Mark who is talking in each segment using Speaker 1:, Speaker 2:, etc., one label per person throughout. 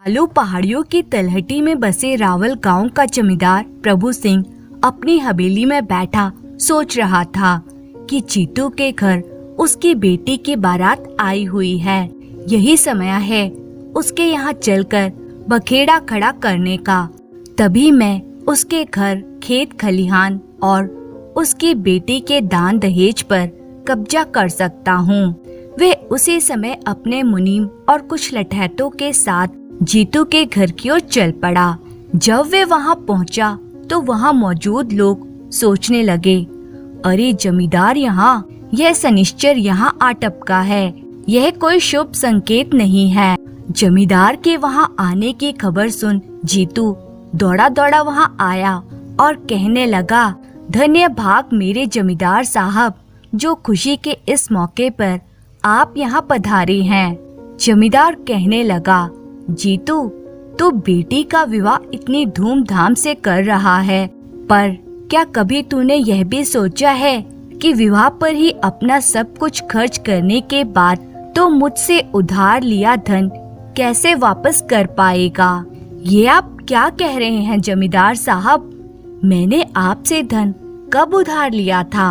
Speaker 1: आलू पहाड़ियों की तलहटी में बसे रावल गांव का जमींदार प्रभु सिंह अपनी हवेली में बैठा सोच रहा था कि जीतू के घर उसकी बेटी की बारात आई हुई है। यही समय है उसके यहाँ चलकर बखेड़ा खड़ा करने का। तभी मैं उसके घर, खेत खलिहान और उसकी बेटी के दान दहेज पर कब्जा कर सकता हूँ। वे उसी समय अपने मुनीम और कुछ लठैतों के साथ जीतू के घर की ओर चल पड़ा। जब वे वहाँ पहुँचा तो वहाँ मौजूद लोग सोचने लगे, अरे जमींदार यहाँ, यह शनिश्चर यहाँ आ टपका है, यह कोई शुभ संकेत नहीं है। जमींदार के वहाँ आने की खबर सुन जीतू दौड़ा दौड़ा वहाँ आया और कहने लगा, धन्य भाग मेरे जमींदार साहब, जो खुशी के इस मौके पर आप यहाँ पधारे हैं। जमींदार कहने लगा, जीतू, तू बेटी का विवाह इतनी धूमधाम से कर रहा है, पर क्या कभी तूने यह भी सोचा है कि विवाह पर ही अपना सब कुछ खर्च करने के बाद तो मुझसे उधार लिया धन कैसे वापस कर पाएगा? ये आप क्या कह रहे हैं जमींदार साहब? मैंने आपसे धन कब उधार लिया था?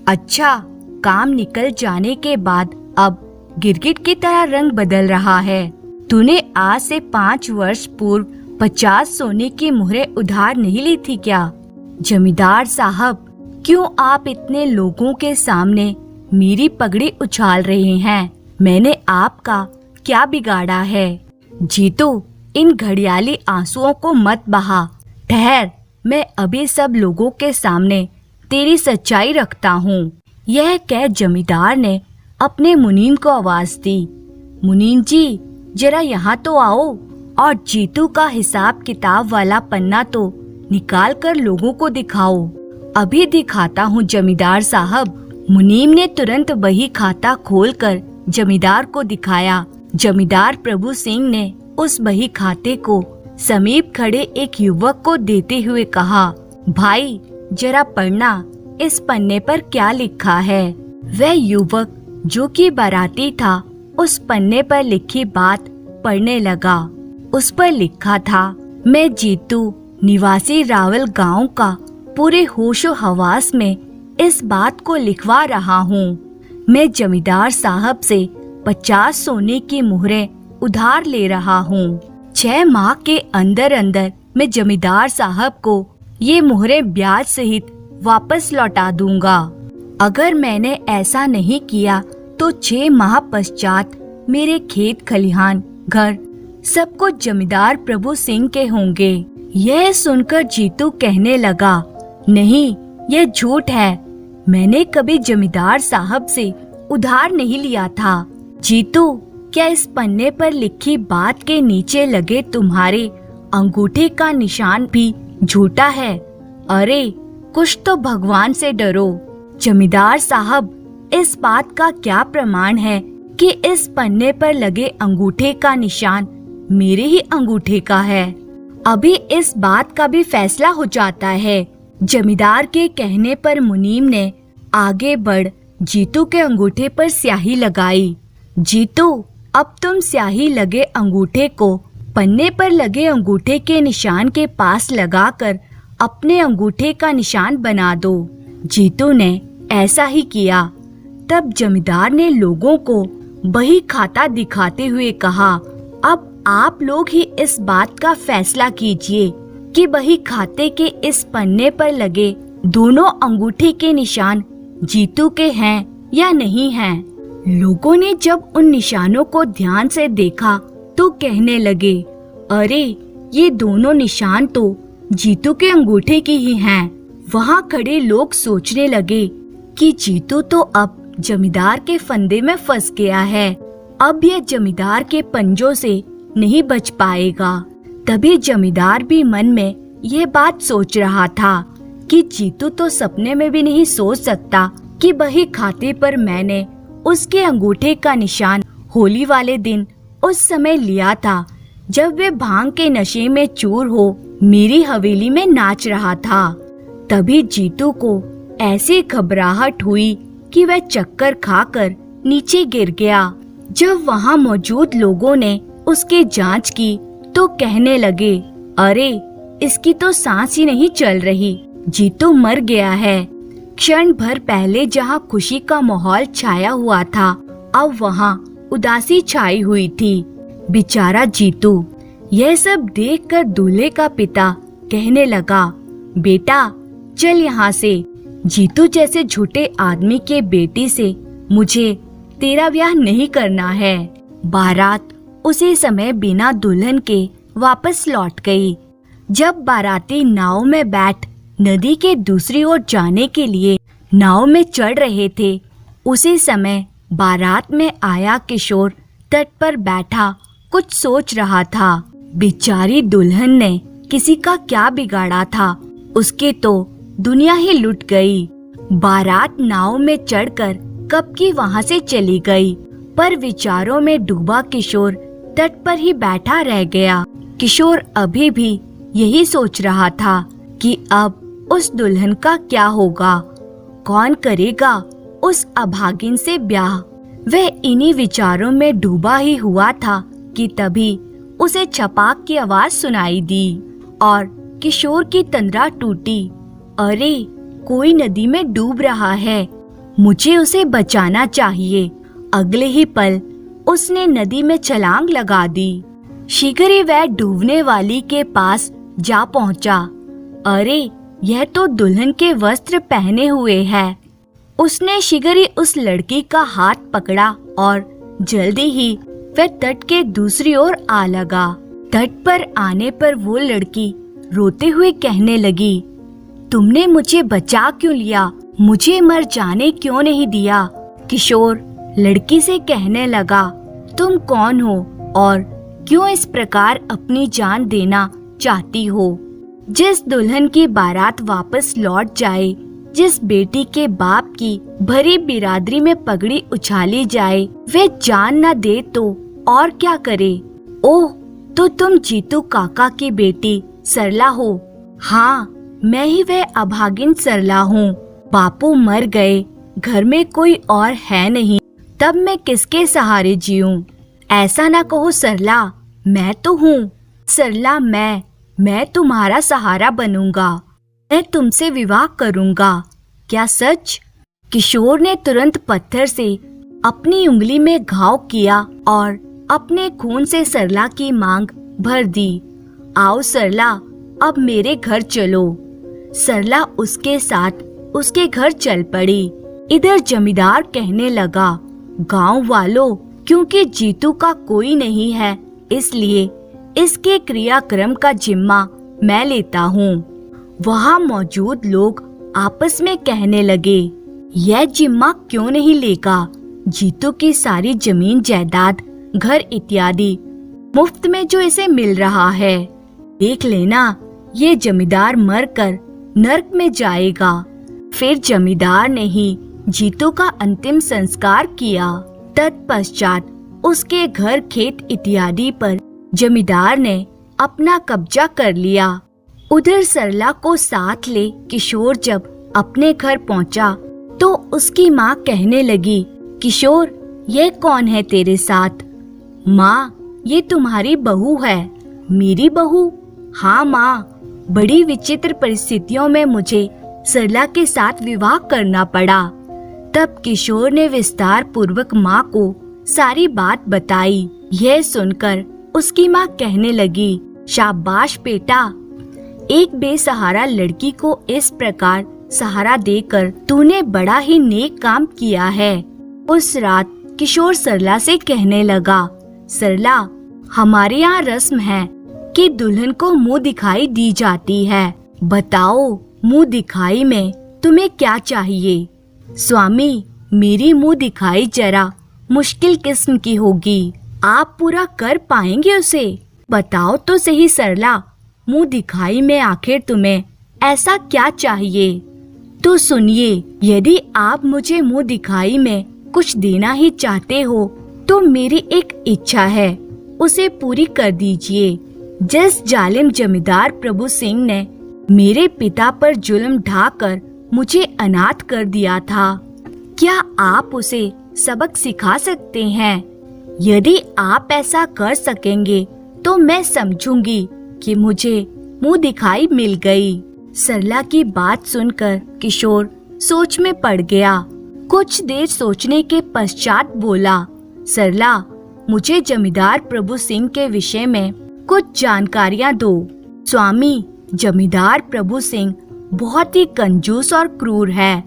Speaker 1: अच्छा, काम निकल जाने के बाद अब गिरगिट की तरह रंग बदल रहा है। तूने आज से 5 वर्ष पूर्व 50 सोने की मुहरें उधार नहीं ली थी क्या? जमींदार साहब, क्यों आप इतने लोगों के सामने मेरी पगड़ी उछाल रहे हैं? मैंने आपका क्या बिगाड़ा है? जीतू, इन घड़ियाली आंसुओं को मत बहा। ठहर, मैं अभी सब लोगों के सामने तेरी सच्चाई रखता हूँ। यह कह जमींदार ने अपने मुनीम को आवाज दी, मुनीम जी, जरा यहाँ तो आओ और जीतू का हिसाब किताब वाला पन्ना तो निकाल कर लोगों को दिखाओ। अभी दिखाता हूँ जमींदार साहब। मुनीम ने तुरंत बही खाता खोलकर जमींदार को दिखाया। जमींदार प्रभु सिंह ने उस बही खाते को समीप खड़े एक युवक को देते हुए कहा, भाई जरा पढ़ना, इस पन्ने पर क्या लिखा है? वह युवक, जो कि बाराती था, उस पन्ने पर लिखी बात पढ़ने लगा। उस पर लिखा था, मैं जीतू, निवासी रावल गांव का, पूरे होशो हवास में इस बात को लिखवा रहा हूँ। मैं जमींदार साहब से 50 सोने की मुहरें उधार ले रहा हूँ। 6 माह के अंदर अंदर मैं जमींदार साहब को ये मुहरें ब्याज सहित वापस लौटा दूंगा। अगर मैंने ऐसा नहीं किया तो 6 माह पश्चात मेरे खेत खलिहान, घर सब कुछ जमींदार प्रभु सिंह के होंगे। यह सुनकर जीतू कहने लगा, नहीं, यह झूठ है। मैंने कभी जमींदार साहब से उधार नहीं लिया था। जीतू, क्या इस पन्ने पर लिखी बात के नीचे लगे तुम्हारे अंगूठे का निशान भी झूठा है? अरे कुछ तो भगवान से डरो। जमींदार साहब, इस बात का क्या प्रमाण है कि इस पन्ने पर लगे अंगूठे का निशान मेरे ही अंगूठे का है? अभी इस बात का भी फैसला हो जाता है। जमींदार के कहने पर मुनीम ने आगे बढ़ जीतू के अंगूठे पर स्याही लगाई। जीतू, अब तुम स्याही लगे अंगूठे को पन्ने पर लगे अंगूठे के निशान के पास लगाकर अपने अंगूठे का निशान बना दो। जीतू ने ऐसा ही किया। तब जमींदार ने लोगों को बही खाता दिखाते हुए कहा, अब आप लोग ही इस बात का फैसला कीजिए कि बही खाते के इस पन्ने पर लगे दोनों अंगूठे के निशान जीतू के हैं या नहीं हैं। लोगों ने जब उन निशानों को ध्यान से देखा तो कहने लगे, अरे ये दोनों निशान तो जीतू के अंगूठे की ही हैं। वहाँ खड़े लोग सोचने लगे कि जीतू तो अब जमींदार के फंदे में फंस गया है, अब यह जमींदार के पंजों से नहीं बच पाएगा। तभी जमींदार भी मन में यह बात सोच रहा था कि जीतू तो सपने में भी नहीं सोच सकता कि बही खाते पर मैंने उसके अंगूठे का निशान होली वाले दिन उस समय लिया था जब वे भांग के नशे में चूर हो मेरी हवेली में नाच रहा था। तभी जीतू को ऐसी घबराहट हुई कि वह चक्कर खाकर नीचे गिर गया। जब वहां मौजूद लोगों ने उसकी जांच की तो कहने लगे, अरे इसकी तो सांस ही नहीं चल रही, जीतू मर गया है। क्षण भर पहले जहाँ खुशी का माहौल छाया हुआ था, अब वहाँ उदासी छाई हुई थी। बेचारा जीतू। यह सब देखकर दूल्हे का पिता कहने लगा, बेटा चल यहाँ से। जीतू जैसे झूठे आदमी के बेटी से मुझे तेरा ब्याह नहीं करना है। बारात उसी समय बिना दुल्हन के वापस लौट गई। जब बाराती नाव में बैठ नदी के दूसरी ओर जाने के लिए नाव में चढ़ रहे थे, उसी समय बारात में आया किशोर तट पर बैठा कुछ सोच रहा था। बेचारी दुल्हन ने किसी का क्या बिगाड़ा था, उसके तो दुनिया ही लुट गई। बारात नाव में चढ़कर कब की वहाँ से चली गई, पर विचारों में डूबा किशोर तट पर ही बैठा रह गया। किशोर अभी भी यही सोच रहा था कि अब उस दुल्हन का क्या होगा, कौन करेगा उस अभागिन से ब्याह। वह इन्हीं विचारों में डूबा ही हुआ था कि तभी उसे छपाक की आवाज सुनाई दी और किशोर की तंद्रा टूटी। अरे कोई नदी में डूब रहा है, मुझे उसे बचाना चाहिए। अगले ही पल उसने नदी में छलांग लगा दी। शीघ्र ही वह डूबने वाली के पास जा पहुंचा। अरे यह तो दुल्हन के वस्त्र पहने हुए है। उसने शीघ्र ही उस लड़की का हाथ पकड़ा और जल्दी ही वह तट के दूसरी ओर आ लगा। तट पर आने पर वो लड़की रोते हुए कहने लगी, तुमने मुझे बचा क्यों लिया, मुझे मर जाने क्यों नहीं दिया। किशोर लड़की से कहने लगा, तुम कौन हो और क्यों इस प्रकार अपनी जान देना चाहती हो। जिस दुल्हन की बारात वापस लौट जाए, जिस बेटी के बाप की भरी बिरादरी में पगड़ी उछाली जाए, वे जान न दे तो और क्या करे। ओह, तो तुम जीतू काका की बेटी सरला हो। हाँ, मैं ही वह अभागिन सरला हूँ। बापू मर गए, घर में कोई और है नहीं, तब मैं किसके सहारे जीऊं। ऐसा ना कहो सरला, मैं तो हूँ। सरला, मैं तुम्हारा सहारा बनूंगा, मैं तुमसे विवाह करूंगा। क्या सच? किशोर ने तुरंत पत्थर से अपनी उंगली में घाव किया और अपने खून से सरला की मांग भर दी। आओ सरला, अब मेरे घर चलो। सरला उसके साथ उसके घर चल पड़ी। इधर जमींदार कहने लगा, गांव वालों, क्योंकि जीतू का कोई नहीं है, इसलिए इसके क्रियाक्रम का जिम्मा मैं लेता हूँ। वहाँ मौजूद लोग आपस में कहने लगे, यह जिम्मा क्यों नहीं लेगा। जीतू की सारी जमीन जायदाद, घर इत्यादि मुफ्त में जो इसे मिल रहा है, देख लेना ये जमींदार मरकर नरक में जाएगा। फिर जमींदार ने ही जीतू का अंतिम संस्कार किया। तत्पश्चात उसके घर खेत इत्यादि पर जमींदार ने अपना कब्जा कर लिया। उधर सरला को साथ ले किशोर जब अपने घर पहुंचा तो उसकी माँ कहने लगी, किशोर, ये कौन है तेरे साथ? माँ, ये तुम्हारी बहू है। मेरी बहू? हाँ माँ, बड़ी विचित्र परिस्थितियों में मुझे सरला के साथ विवाह करना पड़ा। तब किशोर ने विस्तार पूर्वक माँ को सारी बात बताई। यह सुनकर उसकी माँ कहने लगी, शाबाश बेटा, एक बेसहारा लड़की को इस प्रकार सहारा देकर तूने बड़ा ही नेक काम किया है। उस रात किशोर सरला से कहने लगा, सरला, हमारे यहाँ रस्म है कि दुल्हन को मुंह दिखाई दी जाती है। बताओ, मुंह दिखाई में तुम्हें क्या चाहिए? स्वामी, मेरी मुंह दिखाई जरा मुश्किल किस्म की होगी, आप पूरा कर पाएंगे उसे? बताओ तो सही सरला, मुंह दिखाई में आखिर तुम्हें ऐसा क्या चाहिए? तो सुनिए, यदि आप मुझे मुंह दिखाई में कुछ देना ही चाहते हो तो मेरी एक इच्छा है, उसे पूरी कर दीजिए। जिस जालिम जमींदार प्रभु सिंह ने मेरे पिता पर जुल्म ढाकर मुझे अनाथ कर दिया था, क्या आप उसे सबक सिखा सकते हैं? यदि आप ऐसा कर सकेंगे तो मैं समझूंगी कि मुझे मुंह दिखाई मिल गई। सरला की बात सुनकर किशोर सोच में पड़ गया। कुछ देर सोचने के पश्चात बोला, सरला, मुझे जमींदार प्रभु सिंह के विषय में कुछ जानकारियां दो। स्वामी, जमींदार प्रभु सिंह बहुत ही कंजूस और क्रूर है।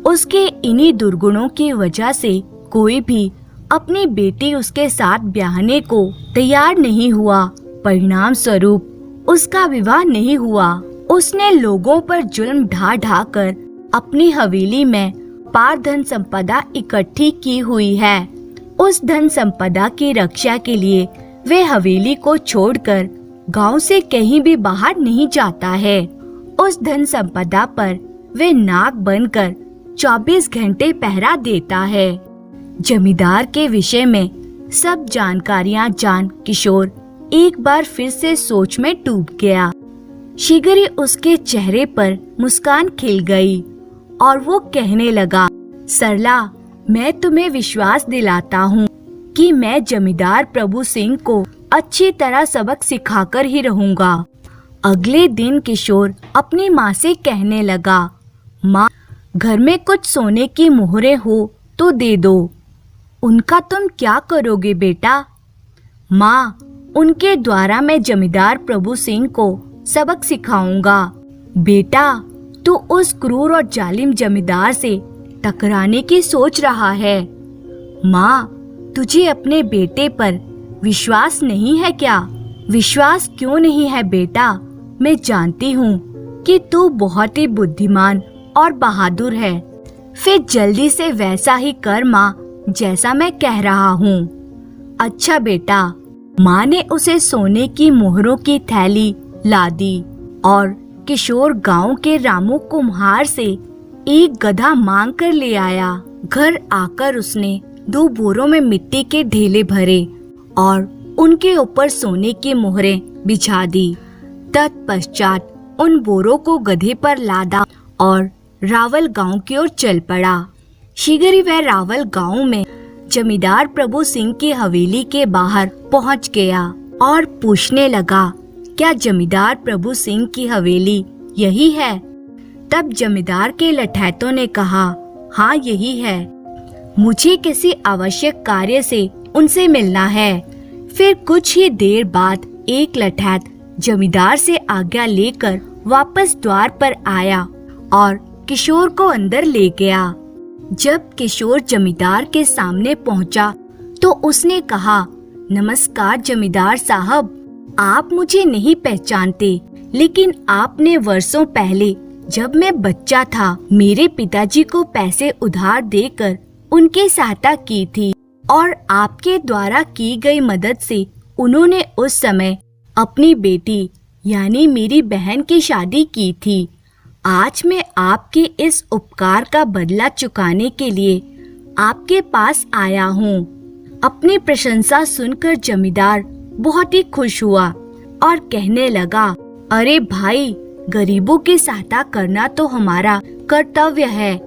Speaker 1: उसके इन्हीं दुर्गुणों की वजह से कोई भी अपनी बेटी उसके साथ ब्याहने को तैयार नहीं हुआ। परिणाम स्वरूप उसका विवाह नहीं हुआ। उसने लोगों पर जुल्म ढा ढा कर अपनी हवेली में पार धन संपदा इकट्ठी की हुई है। उस धन संपदा की रक्षा के लिए वे हवेली को छोड़कर गांव से कहीं भी बाहर नहीं जाता है। उस धन संपदा पर वे नाग बनकर 24 घंटे पहरा देता है। जमींदार के विषय में सब जानकारियां जान किशोर एक बार फिर से सोच में डूब गया। शीघ्र ही उसके चेहरे पर मुस्कान खिल गई और वो कहने लगा, सरला, मैं तुम्हें विश्वास दिलाता हूँ कि मैं जमींदार प्रभु सिंह को अच्छी तरह सबक सिखाकर ही रहूंगा। अगले दिन किशोर अपनी माँ से कहने लगा, माँ, घर में कुछ सोने की मोहरें हो तो दे दो। उनका तुम क्या करोगे बेटा? माँ, उनके द्वारा मैं जमींदार प्रभु सिंह को सबक सिखाऊंगा। बेटा, तू उस क्रूर और जालिम जमींदार से टकराने की सोच रहा है। माँ, तुझे अपने बेटे पर विश्वास नहीं है क्या? विश्वास क्यों नहीं है बेटा? मैं जानती हूँ कि तू बहुत ही बुद्धिमान और बहादुर है। फिर जल्दी से वैसा ही कर माँ, जैसा मैं कह रहा हूँ। अच्छा बेटा। माँ ने उसे सोने की मोहरों की थैली ला दी और किशोर गांव के रामू कुम्हार से एक गधा मांग कर ले आया। घर आकर उसने 2 बोरों में मिट्टी के ढेले भरे और उनके ऊपर सोने की मोहरें बिछा दी। तत्पश्चात उन बोरों को गधे पर लादा और रावल गांव की ओर चल पड़ा। शीघ्र ही वह रावल गांव में जमींदार प्रभु सिंह की हवेली के बाहर पहुंच गया और पूछने लगा, क्या जमींदार प्रभु सिंह की हवेली यही है? तब जमींदार के लठैतों ने कहा, हाँ यही है। मुझे किसी आवश्यक कार्य से उनसे मिलना है। फिर कुछ ही देर बाद एक लठैत जमींदार से आज्ञा लेकर वापस द्वार पर आया और किशोर को अंदर ले गया। जब किशोर जमींदार के सामने पहुंचा तो उसने कहा, नमस्कार जमींदार साहब, आप मुझे नहीं पहचानते, लेकिन आपने वर्षों पहले जब मैं बच्चा था मेरे पिताजी को पैसे उधार देकर उनकी सहायता की थी और आपके द्वारा की गई मदद से उन्होंने उस समय अपनी बेटी यानी मेरी बहन की शादी की थी। आज मैं आपके इस उपकार का बदला चुकाने के लिए आपके पास आया हूँ। अपनी प्रशंसा सुनकर जमींदार बहुत ही खुश हुआ और कहने लगा, अरे भाई, गरीबों की सहायता करना तो हमारा कर्तव्य है,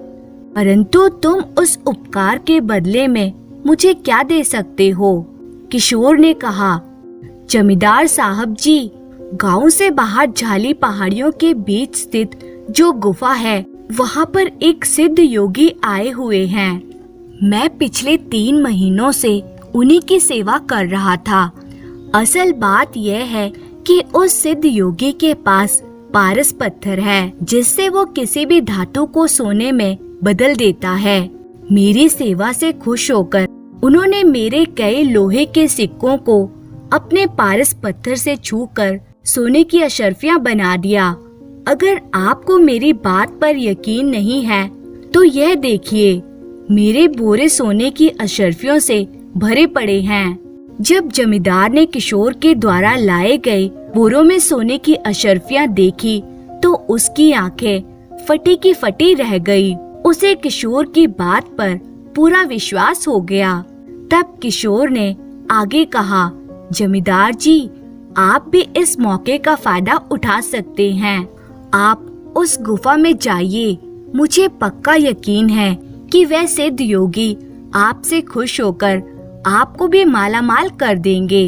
Speaker 1: परंतु तुम उस उपकार के बदले में मुझे क्या दे सकते हो? किशोर ने कहा, जमींदार साहब जी, गांव से बाहर झाली पहाड़ियों के बीच स्थित जो गुफा है वहाँ पर एक सिद्ध योगी आए हुए हैं। मैं पिछले 3 महीनों से उन्हीं की सेवा कर रहा था। असल बात यह है कि उस सिद्ध योगी के पास पारस पत्थर है जिससे वो किसी भी धातु को सोने में बदल देता है। मेरी सेवा से खुश होकर उन्होंने मेरे कई लोहे के सिक्कों को अपने पारस पत्थर से छूकर सोने की अशर्फियां बना दिया। अगर आपको मेरी बात पर यकीन नहीं है तो यह देखिए, मेरे बोरे सोने की अशर्फियों से भरे पड़े हैं। जब जमींदार ने किशोर के द्वारा लाए गए बोरों में सोने की अशर्फियां देखी तो उसकी आंखें फटी की फटी रह गई। उसे किशोर की बात पर पूरा विश्वास हो गया। तब किशोर ने आगे कहा, जमींदार जी, आप भी इस मौके का फायदा उठा सकते हैं। आप उस गुफा में जाइए। मुझे पक्का यकीन है कि वह सिद्ध योगी आपसे खुश होकर आपको भी मालामाल कर देंगे।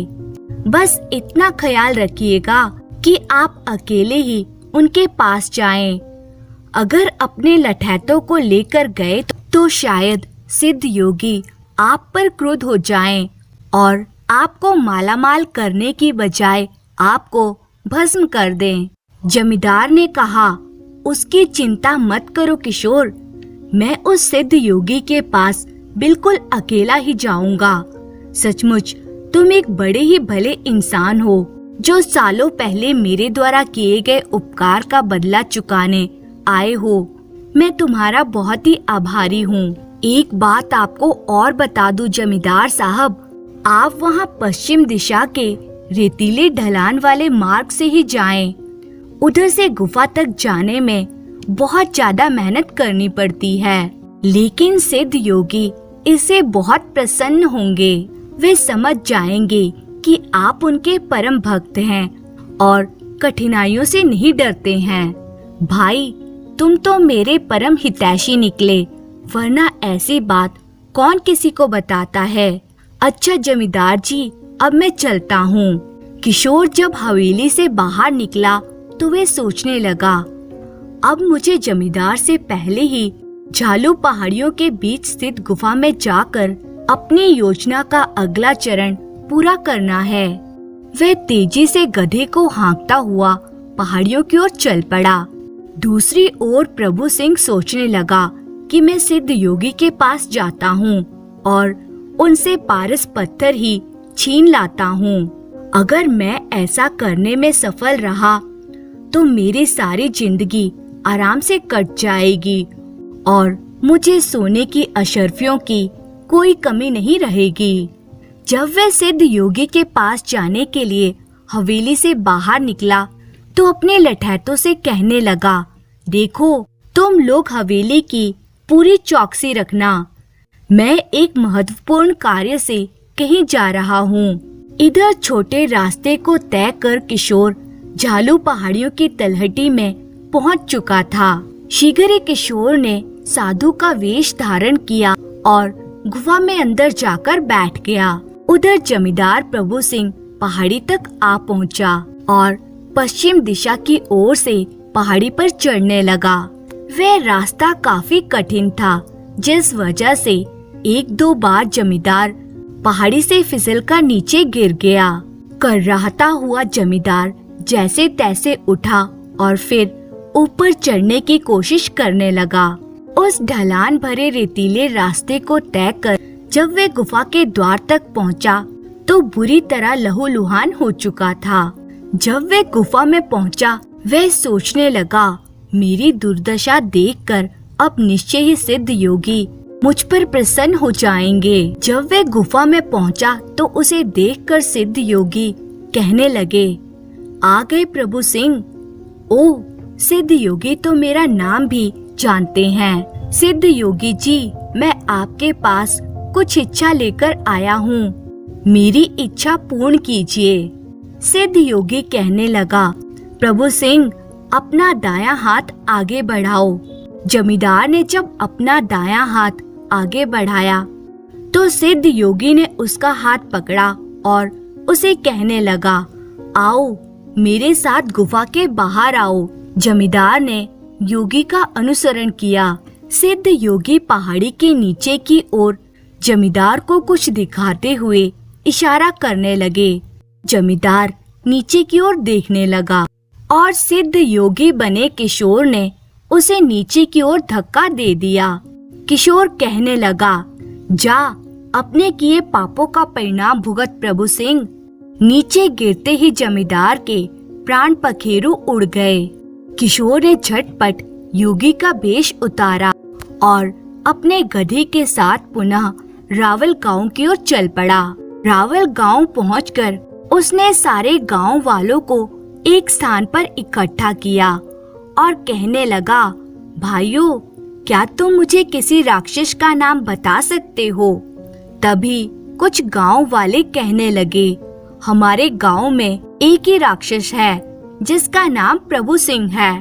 Speaker 1: बस इतना ख्याल रखिएगा कि आप अकेले ही उनके पास जाएं। अगर अपने लठैतों को लेकर गए तो शायद सिद्ध योगी आप पर क्रुद्ध हो जाएं और आपको मालामाल करने की बजाय आपको भस्म कर दें। जमींदार ने कहा, उसकी चिंता मत करो किशोर, मैं उस सिद्ध योगी के पास बिल्कुल अकेला ही जाऊंगा। सचमुच तुम एक बड़े ही भले इंसान हो जो सालों पहले मेरे द्वारा किए गए उपकार का बदला चुकाने आए हो। मैं तुम्हारा बहुत ही आभारी हूँ। एक बात आपको और बता दूं जमींदार साहब, आप वहाँ पश्चिम दिशा के रेतीले ढलान वाले मार्ग से ही जाएं। उधर से गुफा तक जाने में बहुत ज्यादा मेहनत करनी पड़ती है, लेकिन सिद्ध योगी इससे बहुत प्रसन्न होंगे। वे समझ जाएंगे कि आप उनके परम भक्त हैं और कठिनाइयों से नहीं डरते हैं। भाई, तुम तो मेरे परम हितैषी निकले, वरना ऐसी बात कौन किसी को बताता है। अच्छा जमींदार जी, अब मैं चलता हूँ। किशोर जब हवेली से बाहर निकला तो वे सोचने लगा, अब मुझे जमींदार से पहले ही झालू पहाड़ियों के बीच स्थित गुफा में जाकर अपनी योजना का अगला चरण पूरा करना है। वह तेजी से गधे को हाँकता हुआ पहाड़ियों की ओर चल पड़ा। दूसरी ओर प्रभु सिंह सोचने लगा कि मैं सिद्ध योगी के पास जाता हूँ और उनसे पारस पत्थर ही छीन लाता हूँ। अगर मैं ऐसा करने में सफल रहा तो मेरी सारी जिंदगी आराम से कट जाएगी और मुझे सोने की अशर्फियों की कोई कमी नहीं रहेगी। जब वह सिद्ध योगी के पास जाने के लिए हवेली से बाहर निकला तो अपने लठैतों से कहने लगा, देखो, तुम लोग हवेली की पूरी चौकसी रखना। मैं एक महत्वपूर्ण कार्य से कहीं जा रहा हूँ। इधर छोटे रास्ते को तय कर किशोर झालू पहाड़ियों की तलहटी में पहुँच चुका था। शीघ्र ही किशोर ने साधु का वेश धारण किया और गुफा में अंदर जाकर बैठ गया। उधर जमींदार प्रभु सिंह पहाड़ी तक आ पहुँचा और पश्चिम दिशा की ओर से पहाड़ी पर चढ़ने लगा। वह रास्ता काफी कठिन था, जिस वजह से एक दो बार जमींदार पहाड़ी से फिसलकर नीचे गिर गया। कर्राहता हुआ जमींदार जैसे तैसे उठा और फिर ऊपर चढ़ने की कोशिश करने लगा। उस ढलान भरे रेतीले रास्ते को तय कर जब वे गुफा के द्वार तक पहुंचा तो बुरी तरह लहूलुहान हो चुका था। जब वे गुफा में पहुंचा, वह सोचने लगा, मेरी दुर्दशा देखकर अब निश्चय ही सिद्ध योगी मुझ पर प्रसन्न हो जाएंगे। जब वे गुफा में पहुंचा तो उसे देखकर सिद्ध योगी कहने लगे, आ गए प्रभु सिंह। ओ, सिद्ध योगी तो मेरा नाम भी जानते हैं। सिद्ध योगी जी, मैं आपके पास कुछ इच्छा लेकर आया हूँ, मेरी इच्छा पूर्ण कीजिए। सिद्ध योगी कहने लगा, प्रभु सिंह, अपना दायां हाथ आगे बढ़ाओ। जमींदार ने जब अपना दायां हाथ आगे बढ़ाया तो सिद्ध योगी ने उसका हाथ पकड़ा और उसे कहने लगा, आओ मेरे साथ गुफा के बाहर आओ। जमींदार ने योगी का अनुसरण किया। सिद्ध योगी पहाड़ी के नीचे की ओर जमींदार को कुछ दिखाते हुए इशारा करने लगे। जमींदार नीचे की ओर देखने लगा और सिद्ध योगी बने किशोर ने उसे नीचे की ओर धक्का दे दिया। किशोर कहने लगा, जा अपने किए पापों का परिणाम भुगत प्रभु सिंह। नीचे गिरते ही जमींदार के प्राण पखेरु उड़ गए। किशोर ने झटपट योगी का वेश उतारा और अपने गधे के साथ पुनः रावल गांव की ओर चल पड़ा। रावल गांव पहुंचकर उसने सारे गांव वालों को एक स्थान पर इकट्ठा किया और कहने लगा, भाइयों, क्या तुम मुझे किसी राक्षस का नाम बता सकते हो? तभी कुछ गांव वाले कहने लगे, हमारे गांव में एक ही राक्षस है जिसका नाम प्रभु सिंह है।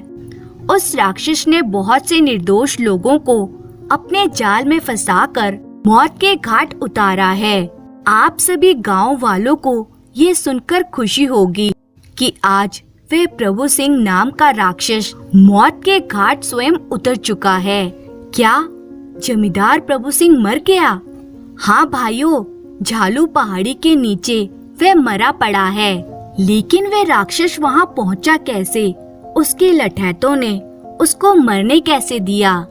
Speaker 1: उस राक्षस ने बहुत से निर्दोष लोगों को अपने जाल में फंसाकर मौत के घाट उतारा है। आप सभी गांव वालों को ये सुनकर खुशी होगी कि आज वे प्रभु सिंह नाम का राक्षस मौत के घाट स्वयं उतर चुका है। क्या जमींदार प्रभु सिंह मर गया? हाँ भाइयों, झालू पहाड़ी के नीचे वह मरा पड़ा है। लेकिन वे राक्षस वहाँ पहुँचा कैसे? उसके लठैतों ने उसको मरने कैसे दिया?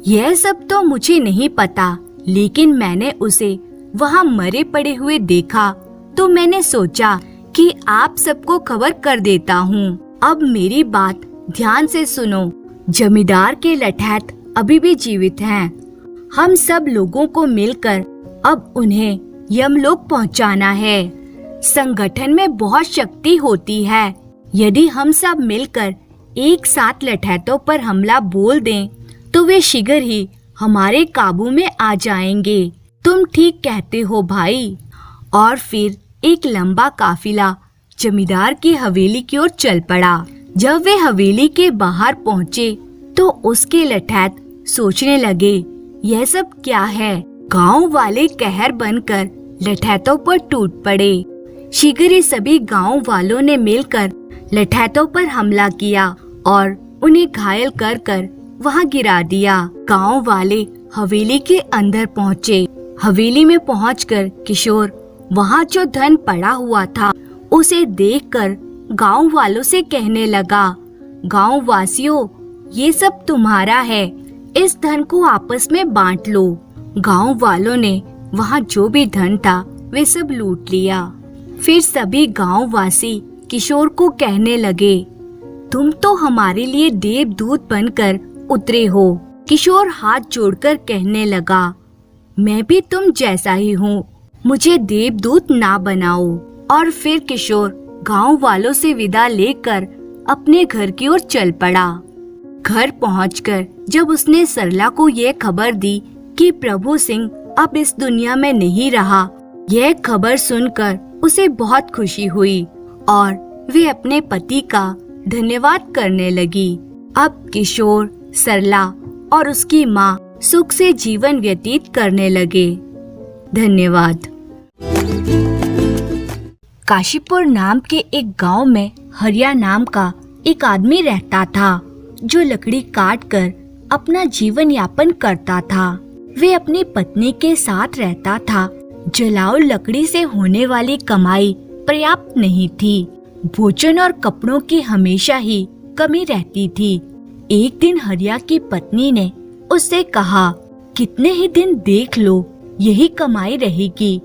Speaker 1: यह सब तो मुझे नहीं पता, लेकिन मैंने उसे वहाँ मरे पड़े हुए देखा तो मैंने सोचा कि आप सबको खबर कर देता हूँ। अब मेरी बात ध्यान से सुनो। जमींदार के लठैत अभी भी जीवित हैं। हम सब लोगों को मिलकर अब उन्हें यमलोक पहुँचाना है। संगठन में बहुत शक्ति होती है। यदि हम सब मिलकर एक साथ लठैतों पर हमला बोल दें तो वे शीघ्र ही हमारे काबू में आ जाएंगे। तुम ठीक कहते हो भाई। और फिर एक लंबा काफिला जमींदार की हवेली की ओर चल पड़ा। जब वे हवेली के बाहर पहुँचे तो उसके लठैत सोचने लगे, यह सब क्या है? गांव वाले कहर बनकर लठैतों पर टूट पड़े। शीघ्र ही सभी गांव वालों ने मिलकर लठैतों पर हमला किया और उन्हें घायल कर कर वहाँ गिरा दिया। गांव वाले हवेली के अंदर पहुँचे। हवेली में पहुंचकर किशोर वहाँ जो धन पड़ा हुआ था उसे देखकर गांव वालों से कहने लगा, गांव वासियों, ये सब तुम्हारा है, इस धन को आपस में बांट लो। गांव वालों ने वहाँ जो भी धन था वे सब लूट लिया। फिर सभी गांव वासी किशोर को कहने लगे, तुम तो हमारे लिए देवदूत बनकर उतरे हो। किशोर हाथ जोड़कर कहने लगा, मैं भी तुम जैसा ही हूँ, मुझे देवदूत ना बनाओ। और फिर किशोर गांव वालों से विदा लेकर अपने घर की ओर चल पड़ा। घर पहुंचकर जब उसने सरला को यह खबर दी कि प्रभु सिंह अब इस दुनिया में नहीं रहा, यह खबर सुनकर उसे बहुत खुशी हुई और वे अपने पति का धन्यवाद करने लगी। अब किशोर, सरला और उसकी माँ सुख से जीवन व्यतीत करने लगे। धन्यवाद। काशीपुर नाम के एक गांव में हरिया नाम का एक आदमी रहता था जो लकड़ी काट कर अपना जीवन यापन करता था। वे अपनी पत्नी के साथ रहता था। जलाऊ लकड़ी से होने वाली कमाई पर्याप्त नहीं थी। भोजन और कपड़ों की हमेशा ही कमी रहती थी। एक दिन हरिया की पत्नी ने उससे कहा, कितने ही दिन देख लो यही कमाई रहेगी,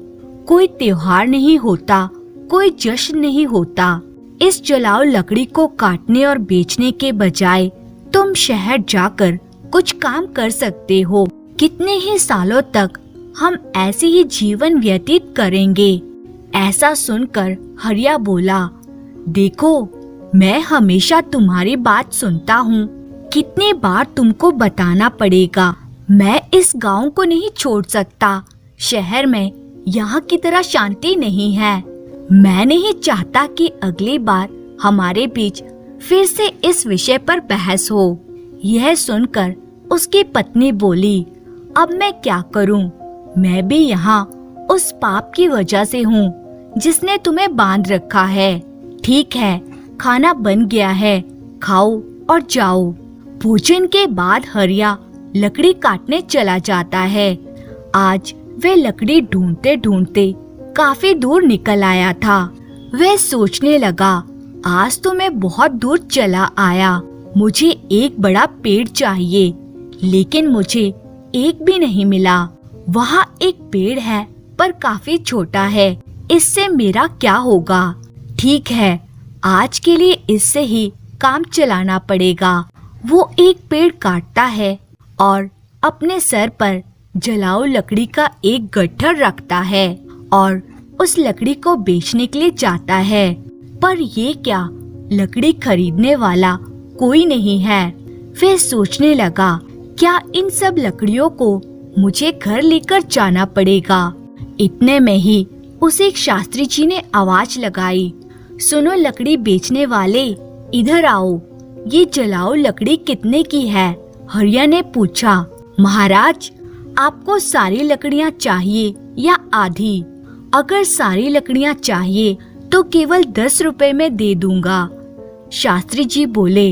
Speaker 1: कोई त्योहार नहीं होता, कोई जश्न नहीं होता। इस जलाऊ लकड़ी को काटने और बेचने के बजाय तुम शहर जाकर कुछ काम कर सकते हो। कितने ही सालों तक हम ऐसे ही जीवन व्यतीत करेंगे। ऐसा सुनकर हरिया बोला, देखो, मैं हमेशा तुम्हारी बात सुनता हूँ, कितनी बार तुमको बताना पड़ेगा। मैं इस गांव को नहीं छोड़ सकता। शहर में यहाँ की तरह शांति नहीं है। मैं नहीं चाहता कि अगली बार हमारे बीच फिर से इस विषय पर बहस हो। यह सुनकर उसकी पत्नी बोली, अब मैं क्या करूं? मैं भी यहाँ उस पाप की वजह से हूँ जिसने तुम्हें बांध रखा है। ठीक है, खाना बन गया है, खाओ और जाओ। भोजन के बाद हरिया लकड़ी काटने चला जाता है। आज वे लकड़ी ढूंढते ढूंढते काफी दूर निकल आया था। वह सोचने लगा, आज तो मैं बहुत दूर चला आया, मुझे एक बड़ा पेड़ चाहिए, लेकिन मुझे एक भी नहीं मिला। वहाँ एक पेड़ है पर काफी छोटा है, इससे मेरा क्या होगा? ठीक है, आज के लिए इससे ही काम चलाना पड़ेगा। वो एक पेड़ काटता है और अपने सर पर जलाऊ लकड़ी का एक गट्ठर रखता है और उस लकड़ी को बेचने के लिए जाता है। पर ये क्या, लकड़ी खरीदने वाला कोई नहीं है। फिर सोचने लगा, क्या इन सब लकड़ियों को मुझे घर लेकर जाना पड़ेगा। इतने में ही उसे एक शास्त्री जी ने आवाज लगाई, सुनो लकड़ी बेचने वाले, इधर आओ, ये जलाऊ लकड़ी कितने की है? हरिया ने पूछा। महाराज, आपको सारी लकड़ियाँ चाहिए या आधी? अगर सारी लकड़ियाँ चाहिए तो केवल 10 रुपए में दे दूंगा। शास्त्री जी बोले,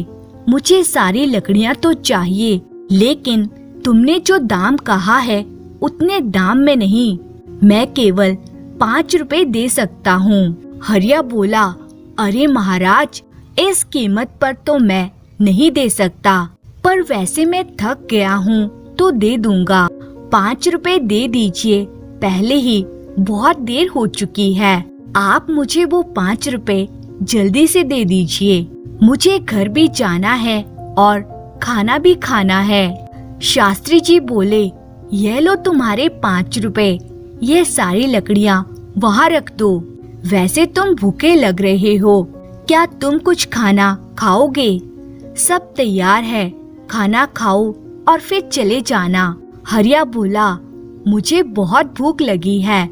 Speaker 1: मुझे सारी लकड़ियां तो चाहिए, लेकिन तुमने जो दाम कहा है उतने दाम में नहीं, मैं केवल 5 रुपए दे सकता हूँ। हरिया बोला, अरे महाराज, इस कीमत पर तो मैं नहीं दे सकता, पर वैसे मैं थक गया हूँ तो दे दूंगा। 5 रुपए दे दीजिए, पहले ही बहुत देर हो चुकी है। आप मुझे वो 5 रुपए जल्दी से दे दीजिए, मुझे घर भी जाना है और खाना भी खाना है। शास्त्री जी बोले, ये लो तुम्हारे 5 रुपए, ये सारी लकड़ियाँ वहाँ रख दो। वैसे तुम भूखे लग रहे हो, क्या तुम कुछ खाना खाओगे? सब तैयार है, खाना खाओ और फिर चले जाना। हरिया बोला, मुझे बहुत भूख लगी है,